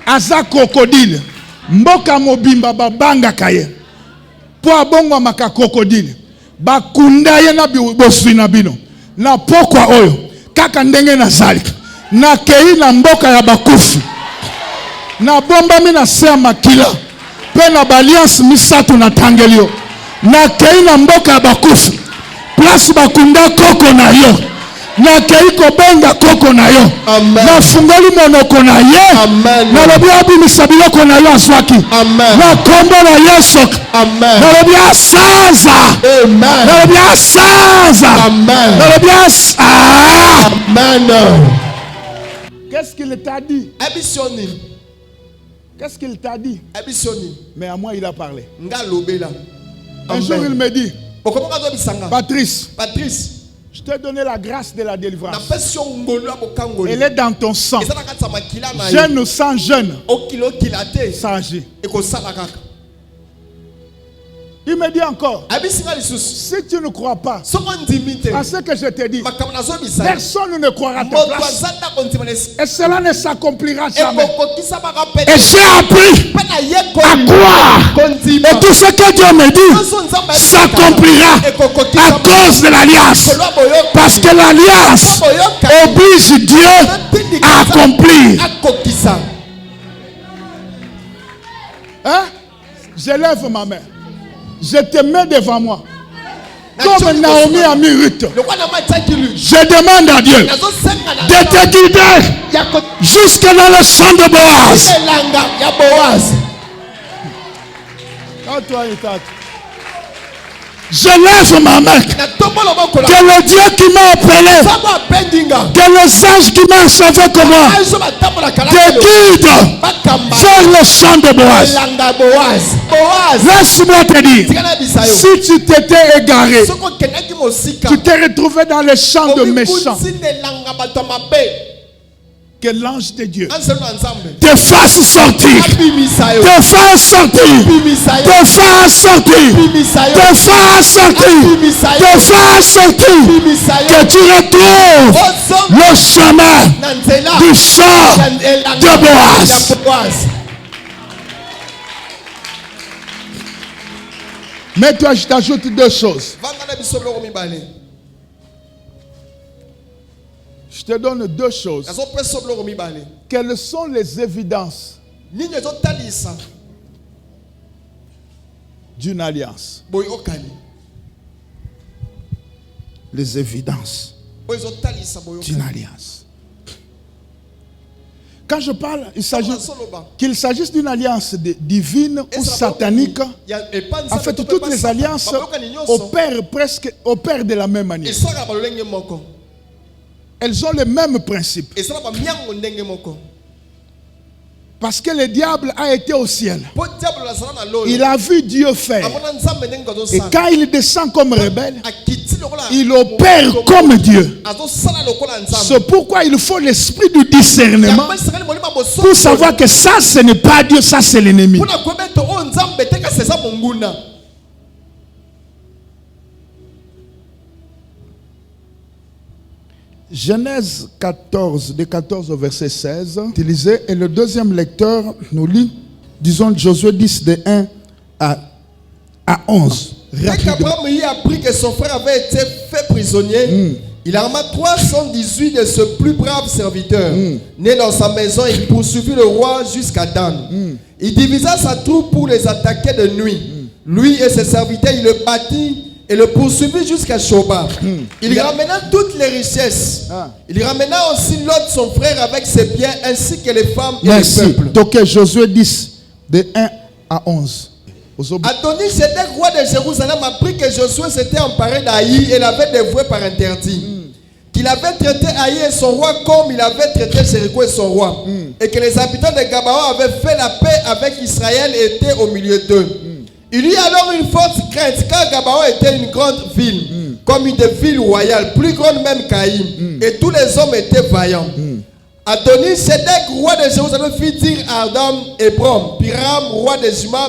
aza crocodile. Mboka mobimba babanga kaye. Po abongo maka crocodile. Bakunda ye na boswi na bino. Na pokwa oyo. Kaka ndenge na zali. Na kei na mboka ya bakufi. Na bomba mina sea makila. Pe na baliance misatu na tangelio. Na kei na mboka ya bakufi. Plus bakunda koko na yo. Na kei kobenga koko na yo. Amen. Na fungoli monoko na ye. Amen. Na lobi abi misabiloko na yo aswaki. Amen. Na kombo na Yesu. Amen. Na lobi asaza. Amen. Na lobi asaza. Amen. Na lobi asaza. Amen. Qu'est-ce qu'il t'a dit? Abisioni. Qu'est-ce qu'il t'a dit? Abisioni. Mais à moi il a parlé. Un jour il me dit, Patrice, je t'ai donné la grâce de la délivrance. Elle est dans ton sang. Jeune ou sans jeune, ça agit. Il me dit encore, si tu ne crois pas à ce que je te dis, personne ne croira à ta place. Et cela ne s'accomplira jamais. Et j'ai appris à croire. Et tout ce que Dieu me dit s'accomplira à cause de l'alliance. Parce que l'alliance oblige Dieu à accomplir. Hein? Je lève ma main. Je te mets devant moi. Comme Naomi a mis Ruth. Je demande à Dieu de te guider jusque dans le champ de Boaz. Je lève ma main. Que le Dieu qui m'a appelé, que le ange qui m'a sauvé comme moi, te guide vers le champ de Boaz. Laisse-moi te dire, si tu t'étais égaré, tu t'es retrouvé dans le champ de méchants, que l'ange de Dieu te fasse sortir, te fasse sortir, te fasse sortir, te fasse sortir, te fasse sortir, que tu retrouves le chemin du champ de Boaz. Mais toi, je t'ajoute deux choses. Je te donne deux choses. Quelles sont les évidences d'une alliance? Les évidences d'une alliance. Quand je parle, qu'il s'agisse d'une alliance divine ou satanique, en fait, toutes les alliances opèrent de la même manière. Elles ont le même principe. Parce que le diable a été au ciel. Il a vu Dieu faire. Et quand il descend comme rebelle, il opère comme Dieu. C'est pourquoi il faut l'esprit du discernement pour savoir que ça, ce n'est pas Dieu, ça, c'est l'ennemi. Genèse 14, de 14 au verset 16, utilisé, et le deuxième lecteur nous lit, disons Josué 10, de 1 à 11. Dès qu'Abraham y apprit que son frère avait été fait prisonnier, il arma 318 de ses plus braves serviteurs. Né dans sa maison, il poursuivit le roi jusqu'à Dan. Il divisa sa troupe pour les attaquer de nuit. Lui et ses serviteurs, il le battit et le poursuivit jusqu'à Shoba. Il ramena toutes les richesses. Il ramena aussi Lot, son frère, avec ses biens, ainsi que les femmes et les peuples. Donc Josué 10, de 1 à 11. Adoni-Sédèque, roi de Jérusalem, apprit que Josué s'était emparé d'Aï et l'avait dévoué par interdit. Qu'il avait traité Aï et son roi comme il avait traité Jéricho et son roi. Et que les habitants de Gabaon avaient fait la paix avec Israël et étaient au milieu d'eux. Il y eut alors une forte crainte, car Gabaon était une grande ville, comme une ville royale, plus grande même qu'Aïm, et tous les hommes étaient vaillants. Adoni-Sédèque, roi de Jérusalem, fit dire à Adam et Brom, Piram, roi de Juma,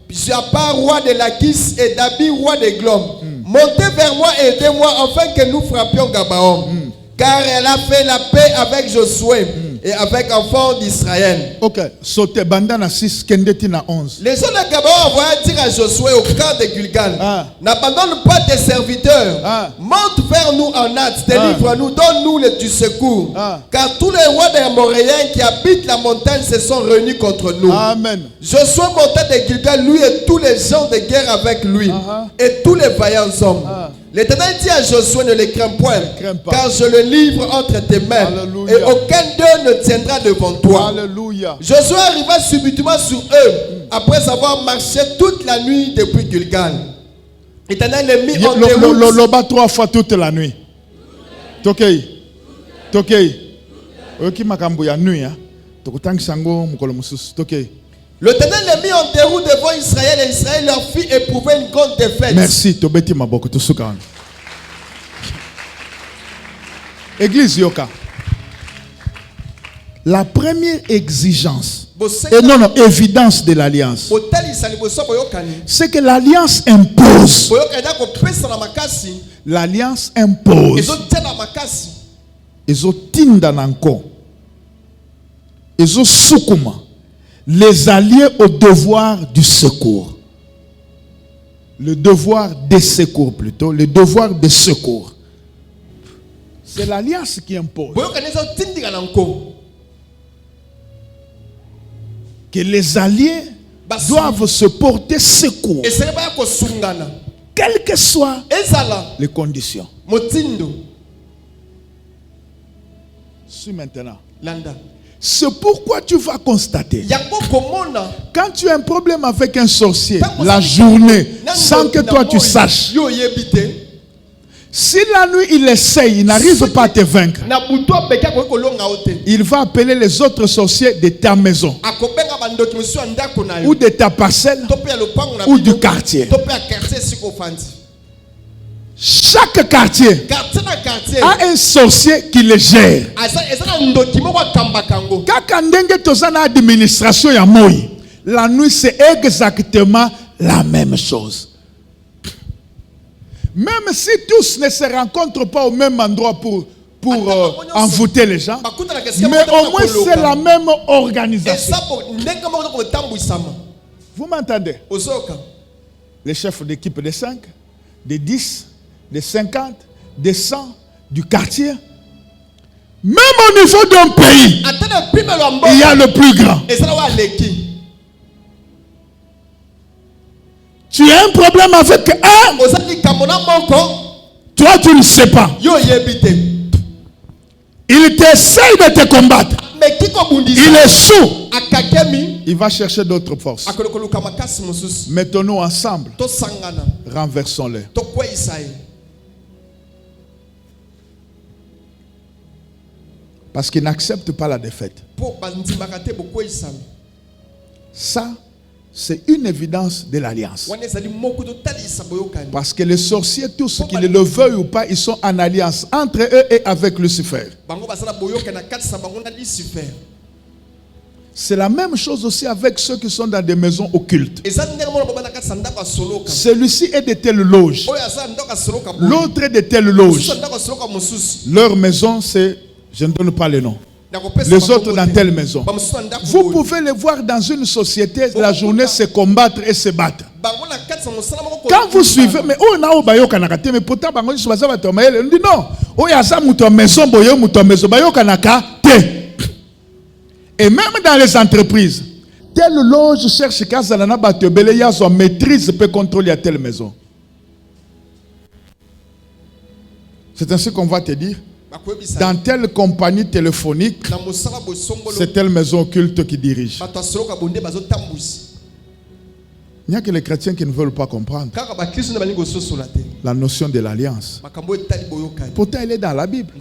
Japa, roi de Lakis, et Dabi, roi de Glom, montez vers moi et aidez-moi, afin que nous frappions Gabaon, car elle a fait la paix avec Josué et avec enfants d'Israël. Ok, sauté bandana 6, kendetina 11. Les gens de Gabaon envoyaient dire à Josué au camp de Gilgal, n'abandonne pas tes serviteurs, monte vers nous en hâte, délivre-nous, donne-nous du secours, car tous les rois des Amoréens qui habitent la montagne se sont réunis contre nous. Amen. Josué monta de Gilgal, lui et tous les gens de guerre avec lui, et tous les vaillants hommes. L'Éternel dit à Josué, ne les crains point, car je le livre entre tes mains. Alléluia. Et aucun d'eux ne tiendra devant toi. Alléluia. Josué arriva subitement sur eux, après avoir marché toute la nuit depuis Gilgal. L'Éternel les mit en déroute. Loba 3 fois toute la nuit. Tokei. Oki makambo ya nuit. Tokutangisango mukolo mususu. Tokei. L'Éternel les mit en déroute devant Israël et Israël leur fit éprouver une grande défaite. Merci, Tobeti Maboko, Tosukan. Église Yoka. La première exigence, et non, évidence de l'alliance, c'est que l'alliance impose. L'alliance impose. Ils ont tindananko. Ils ont soukuma. Les alliés au devoir du secours. Le devoir de secours plutôt. Le devoir de secours. C'est l'alliance qui impose. Que les alliés doivent se porter secours, Et c'est pas que sungana. quelles que soient Ezala. les conditions. Motindo. Suis maintenant. Landa. C'est pourquoi tu vas constater, Yango komona. quand tu as un problème avec un sorcier, la journée, sans que toi tu saches, Yo yebite. si la nuit il essaye, il n'arrive pas à te vaincre, Na buto beka ko kolonga ote. il va appeler les autres sorciers de ta maison, Akobenga bandoki musu andako na yo. ou de ta parcelle, Tope ya lopango na ou bino. du quartier. Tope ya quartier siko fandi. Chaque quartier Quartier na quartier. a un sorcier qui le gère. Eza na ndoki moko kamba kango. Kaka ndenge toza na administration ya moi, la nuit c'est exactement la même chose. Même si tous ne se rencontrent pas au même endroit pour envoûter les gens, mais au moins c'est la même organisation. Vous m'entendez? Les chefs d'équipe de 5, de 10, de 50, de 100, du quartier. Même au niveau d'un pays, il y a le plus grand. Tu as un problème avec un, toi tu ne sais pas. Il t'essaye de te combattre. Il est sous. Il va chercher d'autres forces. Mettons-nous ensemble. Renversons-les. Parce qu'il n'accepte pas la défaite. Ça, c'est une évidence de l'alliance. Parce que les sorciers, tous qu'ils le veuillent ou pas, ils sont en alliance entre eux et avec Lucifer. C'est la même chose aussi avec ceux qui sont dans des maisons occultes. Celui-ci est de telle loge, l'autre est de telle loge. Leur maison, c'est, je ne donne pas le nom, les autres dans telle maison. Vous pouvez les voir dans une société, la journée se combattre et se battre. Quand vous suivez, mais oh na obayo kanaka mais pourtant bango sur baza bato maele, on dit non. Oh ya za muto maison boyo muto maison bayo kanaka te. Et même dans les entreprises, telle loge cherche kazalana bato belé ya so maîtrise peut contrôler à telle maison. C'est ainsi qu'on va te dire. Dans telle compagnie téléphonique, c'est telle maison occulte qui dirige. Il n'y a que les chrétiens qui ne veulent pas comprendre la notion de l'alliance. Pourtant, elle est dans la Bible.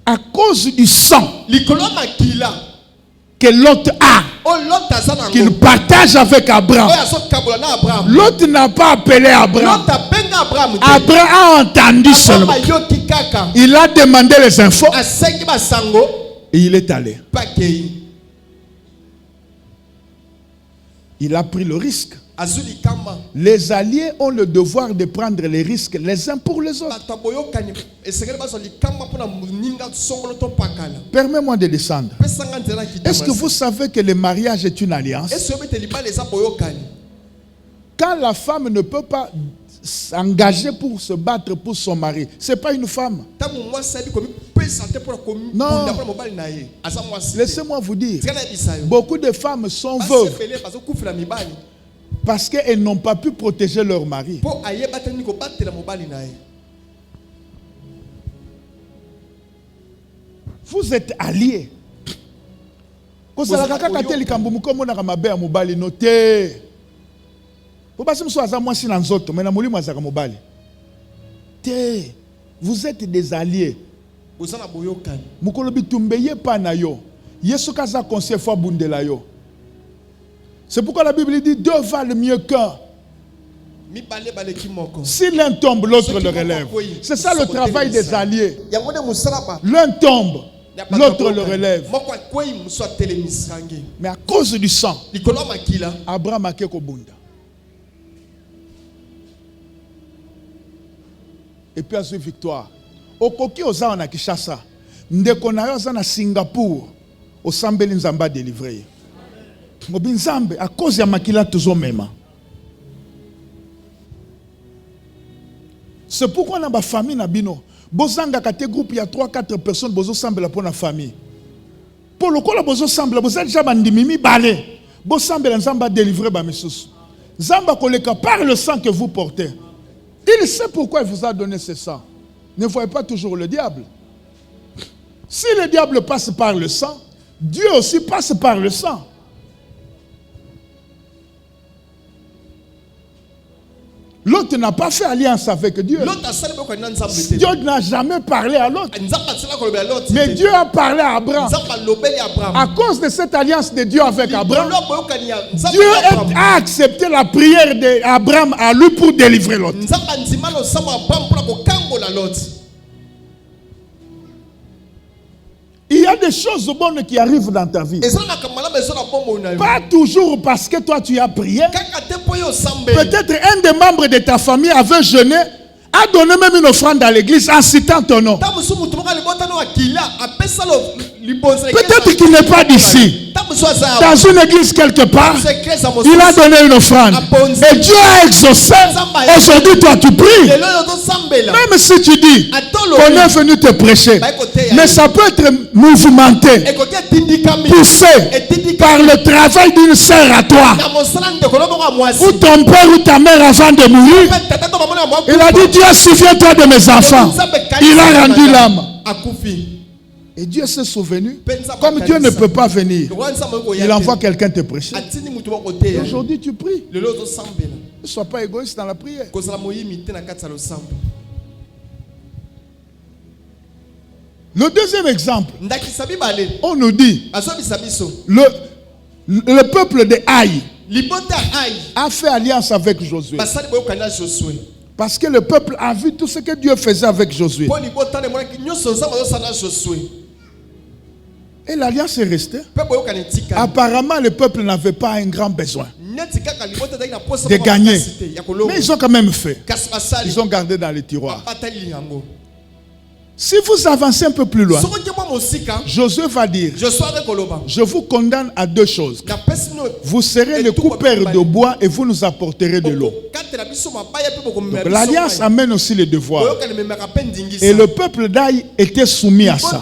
À cause du sang que Lot a, qu'il partage avec Abraham, Lot n'a pas appelé Abraham. Abraham a entendu seulement. Il a demandé les infos et il est allé. Il a pris le risque. Les alliés ont le devoir de prendre les risques les uns pour les autres. Permets-moi de descendre. Est-ce que vous savez que le mariage est une alliance? Quand la femme ne peut pas s'engager pour se battre pour son mari, ce n'est pas une femme. Non. Laissez-moi vous dire, beaucoup de femmes sont veuves parce qu'elles n'ont pas pu protéger leur mari. Vous êtes alliés. Vous êtes des alliés. C'est pourquoi la Bible dit deux valent mieux qu'un. Si l'un tombe, l'autre le relève. C'est ça le travail des alliés. L'un tombe, l'autre le relève. Mais à cause du sang, Abraham a Kekobunda. Et puis à ce victoire. Au Koki Oza na Kishasa. Ndeko na yo za na Singapour. Au Sambeli Nzamba délivré. Mobinzambe à cause ya makila toujours même. C'est pourquoi dans ma famille na bino, bozanga kate groupe il y a 3-4 personnes bozo sambela pour la famille. Pour le coup, vous semble, vous êtes déjà bandimimi balé. Vous semblez Nzamba délivrer Bamissus. Nzamba koleka par le sang que vous portez. Il sait pourquoi il vous a donné ce sang. Ne voyez pas toujours le diable. Si le diable passe par le sang, Dieu aussi passe par le sang. L'autre n'a pas fait alliance avec Dieu. Dieu n'a jamais parlé à l'autre. Mais Dieu a parlé à Abraham. À cause de cette alliance de Dieu avec Abraham, Dieu a accepté la prière d'Abraham à lui pour délivrer l'autre. Il y a des choses bonnes qui arrivent dans ta vie. Pas toujours parce que toi tu as prié. Peut-être un des membres de ta famille avait jeûné, a donné même une offrande à l'église en citant ton nom. Peut-être qu'il n'est pas d'ici. Dans une église quelque part, il a donné une offrande. Et Dieu a exaucé. Aujourd'hui, toi, tu pries. Même si tu dis qu'on est venu te prêcher, mais ça peut être mouvementé, poussé par le travail d'une sœur à toi, ou ton père ou ta mère avant de mourir. Il a dit, Dieu, souviens-toi de mes enfants. Il a rendu l'âme. Et Dieu s'est souvenu. Comme Dieu ne peut pas venir, il envoie quelqu'un te prêcher. Et aujourd'hui, tu pries. Ne sois pas égoïste dans la prière. Le deuxième exemple, on nous dit, le peuple de Haï a fait alliance avec Josué. Parce que le peuple a vu tout ce que Dieu faisait avec Josué. Et l'alliance est restée. Apparemment, le peuple n'avait pas un grand besoin de gagner. Mais ils ont quand même fait. Ils ont gardé dans les tiroirs. Si vous avancez un peu plus loin, Josué va dire, je vous condamne à deux choses. Vous serez le coupeur de bois et vous nous apporterez de l'eau. L'alliance amène aussi les devoirs. Et le peuple d'Aï était soumis à ça.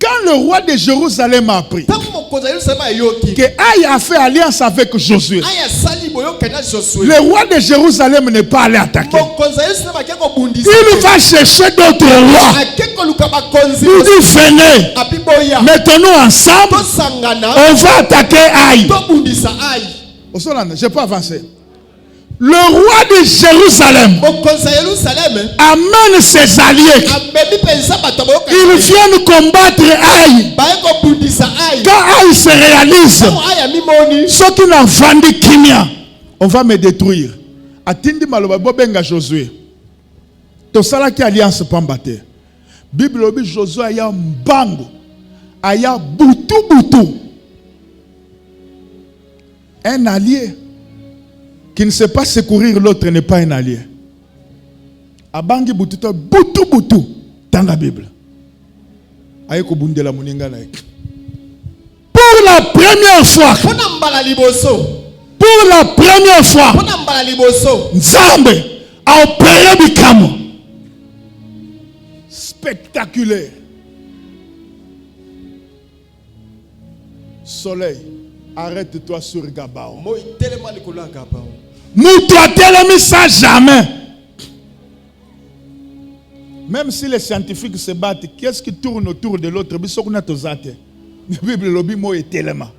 Quand le roi de Jérusalem a appris que Aïe a fait alliance avec Josué, le roi de Jérusalem n'est pas allé attaquer. Il va chercher d'autres rois. Il dit, venez, mettons-nous ensemble, on va attaquer Aïe. Je peux avancer. Le roi de Jérusalem amène ses alliés. Ils viennent combattre Aïe. Quand Aïe se réalise, ceux qui n'ont vendu Kimia, on va me détruire. Atindi maloba bobenga Josué. Tosala ki alliance pambate. Bible obi Josué aya mbango. Aya butu. Un allié qui ne sait pas secourir l'autre n'est pas un allié. Abangi bututo butu dans la Bible. Ayeko bundela muninga na. Pour la première fois. Pour la première fois. Nzambe a opéré Bikamo. Spectaculaire. Soleil, arrête-toi sur Gabao. Nous toi tellement ça jamais. Même si les scientifiques se battent, qu'est-ce qui tourne autour de l'autre? La Bible lobby mo est tellement.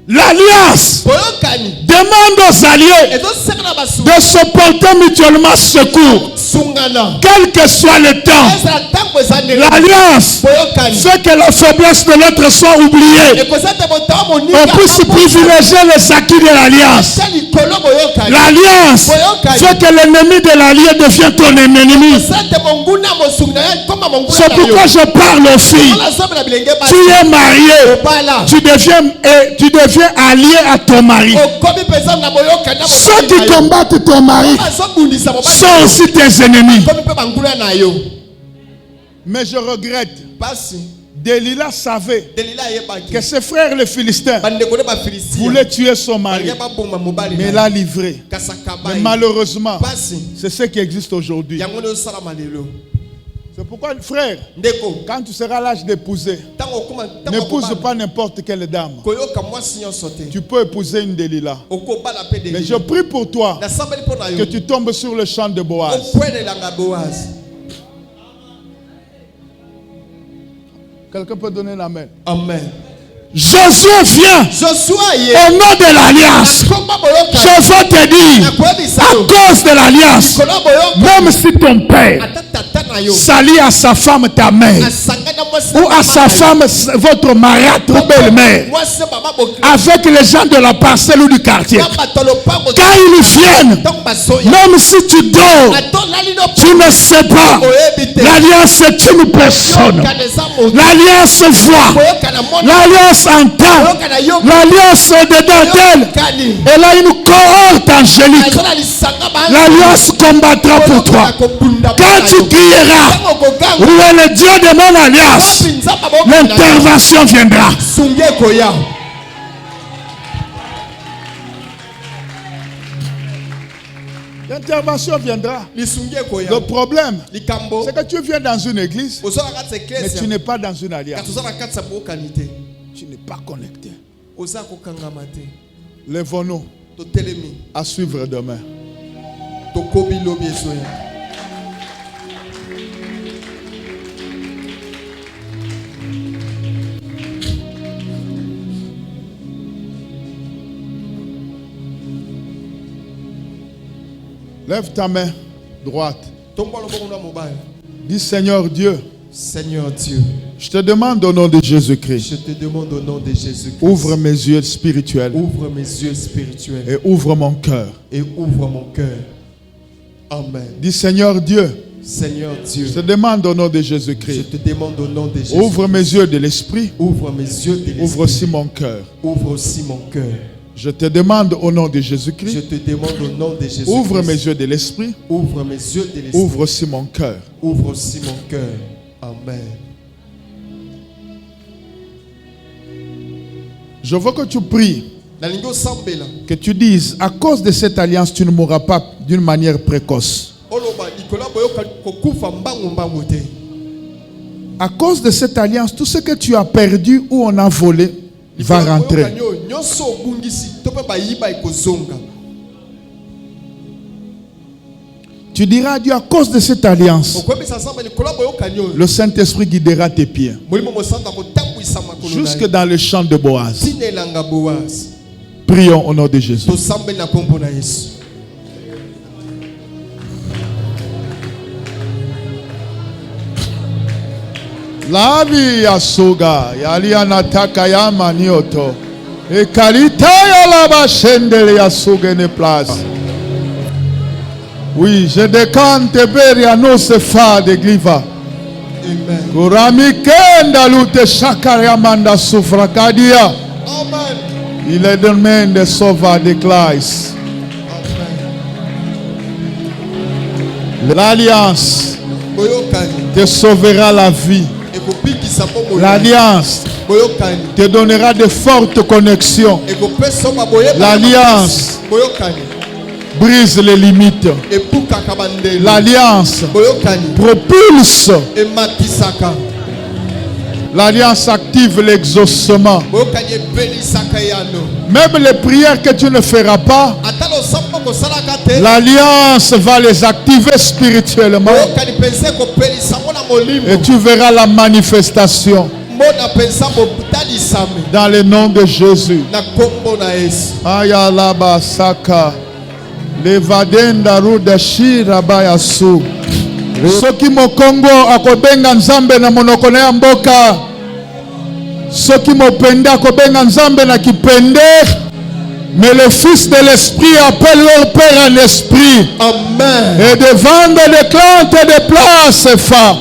L'alliance demande aux alliés de se porter mutuellement secours, quel que soit le temps. L'alliance fait que la faiblesse de l'autre soit oubliée. On puisse privilégier les acquis de l'alliance. L'alliance fait que l'ennemi de l'allié devient ton ennemi. C'est pourquoi je parle aux filles. Tu es marié, tu deviens allié à ton mari. Ceux qui combattent ton mari sont aussi tes ennemis. Mais je regrette, Delilah savait Delilah yebaki que ses frères les Philistins bandeko ne ba Philistia voulaient tuer son mari. ya ba bomba mobali Mais l'a livré. kasaka Mais bai malheureusement, pasi c'est ce qui existe aujourd'hui. yango no sala malelo C'est pourquoi, frère, ndeko quand tu seras à l'âge d'épouser, tango kuma n'épouse pas n'importe quelle dame. koyoka mwasi nyonso te Tu peux épouser une Delilah. okobala pe Mais je Delilah prie pour toi na sambeli po na que yo tu tombes sur le champ de Boaz. okwelelanga Boaz. Quelqu'un peut donner la main. Amen. Josué vient Joshua ye au nom de l'alliance. komba boyoka Je veux te dire, à cause de l'alliance, kola boyoka même si ton père atata na yo salit à sa femme ta mère, asangana mwasi ou à sa femme votre mariage ou belle-mère, mwasi mama bokri avec les gens de la parcelle ou du quartier, baba tolopango quand ils viennent, donc basoya même si tu dors, atolali no tu ne sais pas, oyebi te l'alliance est une personne, kaneza moto l'alliance voit, boyoka na mona l'alliance entend, boyoka na yo l'alliance est dedans d'elle, kani elle a une cohorte angélique, azala lisanga ba l'alliance combattra pour toi. Quand tu crieras, où est le Dieu de mon alliance, l'intervention viendra. sunge koya L'intervention viendra. lisunge koya Le problème, likambo c'est que tu viens dans une église, ozala kati mais eklesi tu n'es pas dans une alliance. katozala kati sa bokani te Tu n'es pas connecté. oza kokangama te Lèvons-nous totelemi à suivre demain. tokobi lobi ezoya. Lève ta main droite. Tomba loboko na mobile. Dis Seigneur Dieu, Seigneur Dieu, je te demande au nom de Jésus-Christ, je te demande au nom de Jésus-Christ, ouvre mes yeux spirituels ouvre mes yeux spirituels et ouvre mon cœur. et ouvre mon cœur. Amen. Dis Seigneur Dieu, Seigneur Dieu, je te demande au nom de je Jésus-Christ, te demande au nom de Jésus. ouvre mes yeux de l'esprit, Ouvre mes yeux de l'esprit. ouvre aussi mon cœur. Ouvre aussi mon cœur. Je te demande au nom de Je Jésus-Christ, te demande au nom de Jésus. ouvre mes yeux de l'esprit, Ouvre mes yeux de l'esprit. ouvre aussi mon cœur. Ouvre aussi mon cœur. Amen. Je veux que tu pries, Nalingo sambela. que tu dises, à cause de cette alliance, tu ne mourras pas d'une manière précoce. Oloba ikola boyoka kokufa mbangu mbangu te. À cause de cette alliance, tout ce que tu as perdu ou on a volé va rentrer. Nyonso obungisi to pe bayiba ikozonga. Tu diras à Dieu, à cause de cette alliance, Okwebisa samba likola boyoka nyo. le Saint-Esprit guidera tes pieds Molimo mosanda kotambwisa makolo na jusque ye. dans le champ de Boaz. Tinelanga Boaz. Prions au nom de Jésus. To sambe na kombo na Yesu. Lavi ya soga, yali anataka ya manioto. E kalita ya laba shendele ya soga ne place. Oui, je décante beria no se fa de gliva. Amen. Kurami kenda lute shakar ya manda sufrakadia. Amen. Il est domaine de sauva de Christ. L'alliance Boyokani. te sauvera la vie. Ekopikisa bomo. L'alliance Boyokani. te donnera de fortes connexions. Ekopesa baboyeba. L'alliance Boyokani. brise les limites. Epuka kabandele. L'alliance Boyokani. propulse. Ematisaka. L'alliance active l'exaucement. Boyokani epelisaka yano. Même les prières que tu ne feras pas, Atalo sambo kosalaka te. l'alliance va les activer spirituellement. Boyokani pense kopelisa mona molimo. Et tu verras la manifestation Mona pensa botalisame. dans le nom de Jésus. Na kombo na Yesu. Ayalaba saka levadenda ruda shira bayasu. Soki mokongo akobenga nzambe na monoko na ya mboka, soki mopende akobenga nzambe na kipende, mais le fils de l'esprit appelle leur père en esprit. Amen. Et devant des clantes et des places fa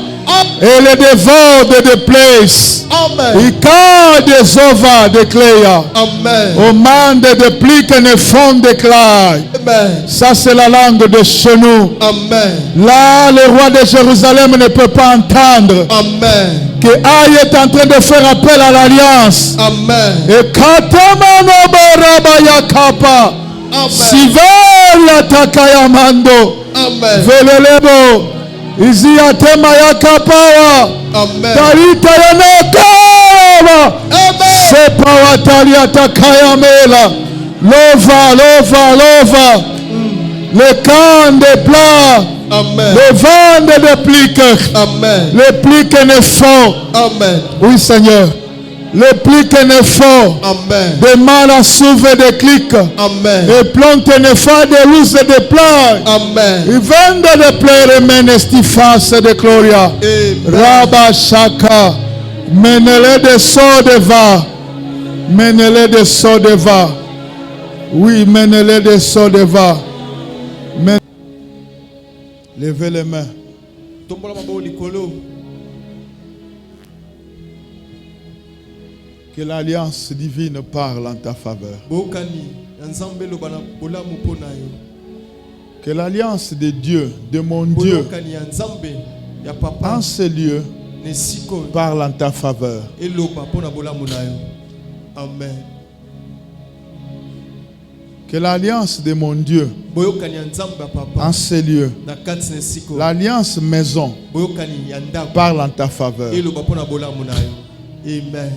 et les dévore de place. Amen. Ika des ova de cléa. Amen. Au monde de plis que ne font déclare. Amen. Ça c'est la langue de chez nous. Amen. Là, le roi de Jérusalem ne peut pas entendre. Amen. Que Aïe est en train de faire appel à l'alliance. Amen. Et Katamano Barabaya Kapa. Amen. Sivela Takayamando. Amen. Velelebo. Iziyatema Yakapawa. Amen. Tarita Yanakawa. Amen. Sepawa Talia Takayamela. Lova, lova, lova. Le camp des plats. Amen. Le vent de pliques. Amen. Le plique est fort. Amen. Oui, Seigneur. Le plique est fort. Amen. De mal à sauver des clics. Amen. Et plante ne fa de luz de plats. Amen. Et vende de plaire menestifas de gloria. Amen. Rabba Shaka. Menele de sort de va. Menele de sort de va. Oui, menele de sort de va. Levez les mains. Tombola maboko likolo. Que l'alliance divine parle en ta faveur. Bokani nzambe lo bana bolamu pona yo. Que l'alliance de Dieu, de mon Dieu, Bokani nzambe ya papa en ce lieu, ne siko parle en ta faveur. eloba pona bolamu na yo. Amen. Que l'alliance de mon Dieu, Boyokani nzambe ya papa en ce lieu, na kati ne siko. l'alliance maison, Boyokani ya ndako parle en ta faveur. eloba pona bolamu na yo. Amen.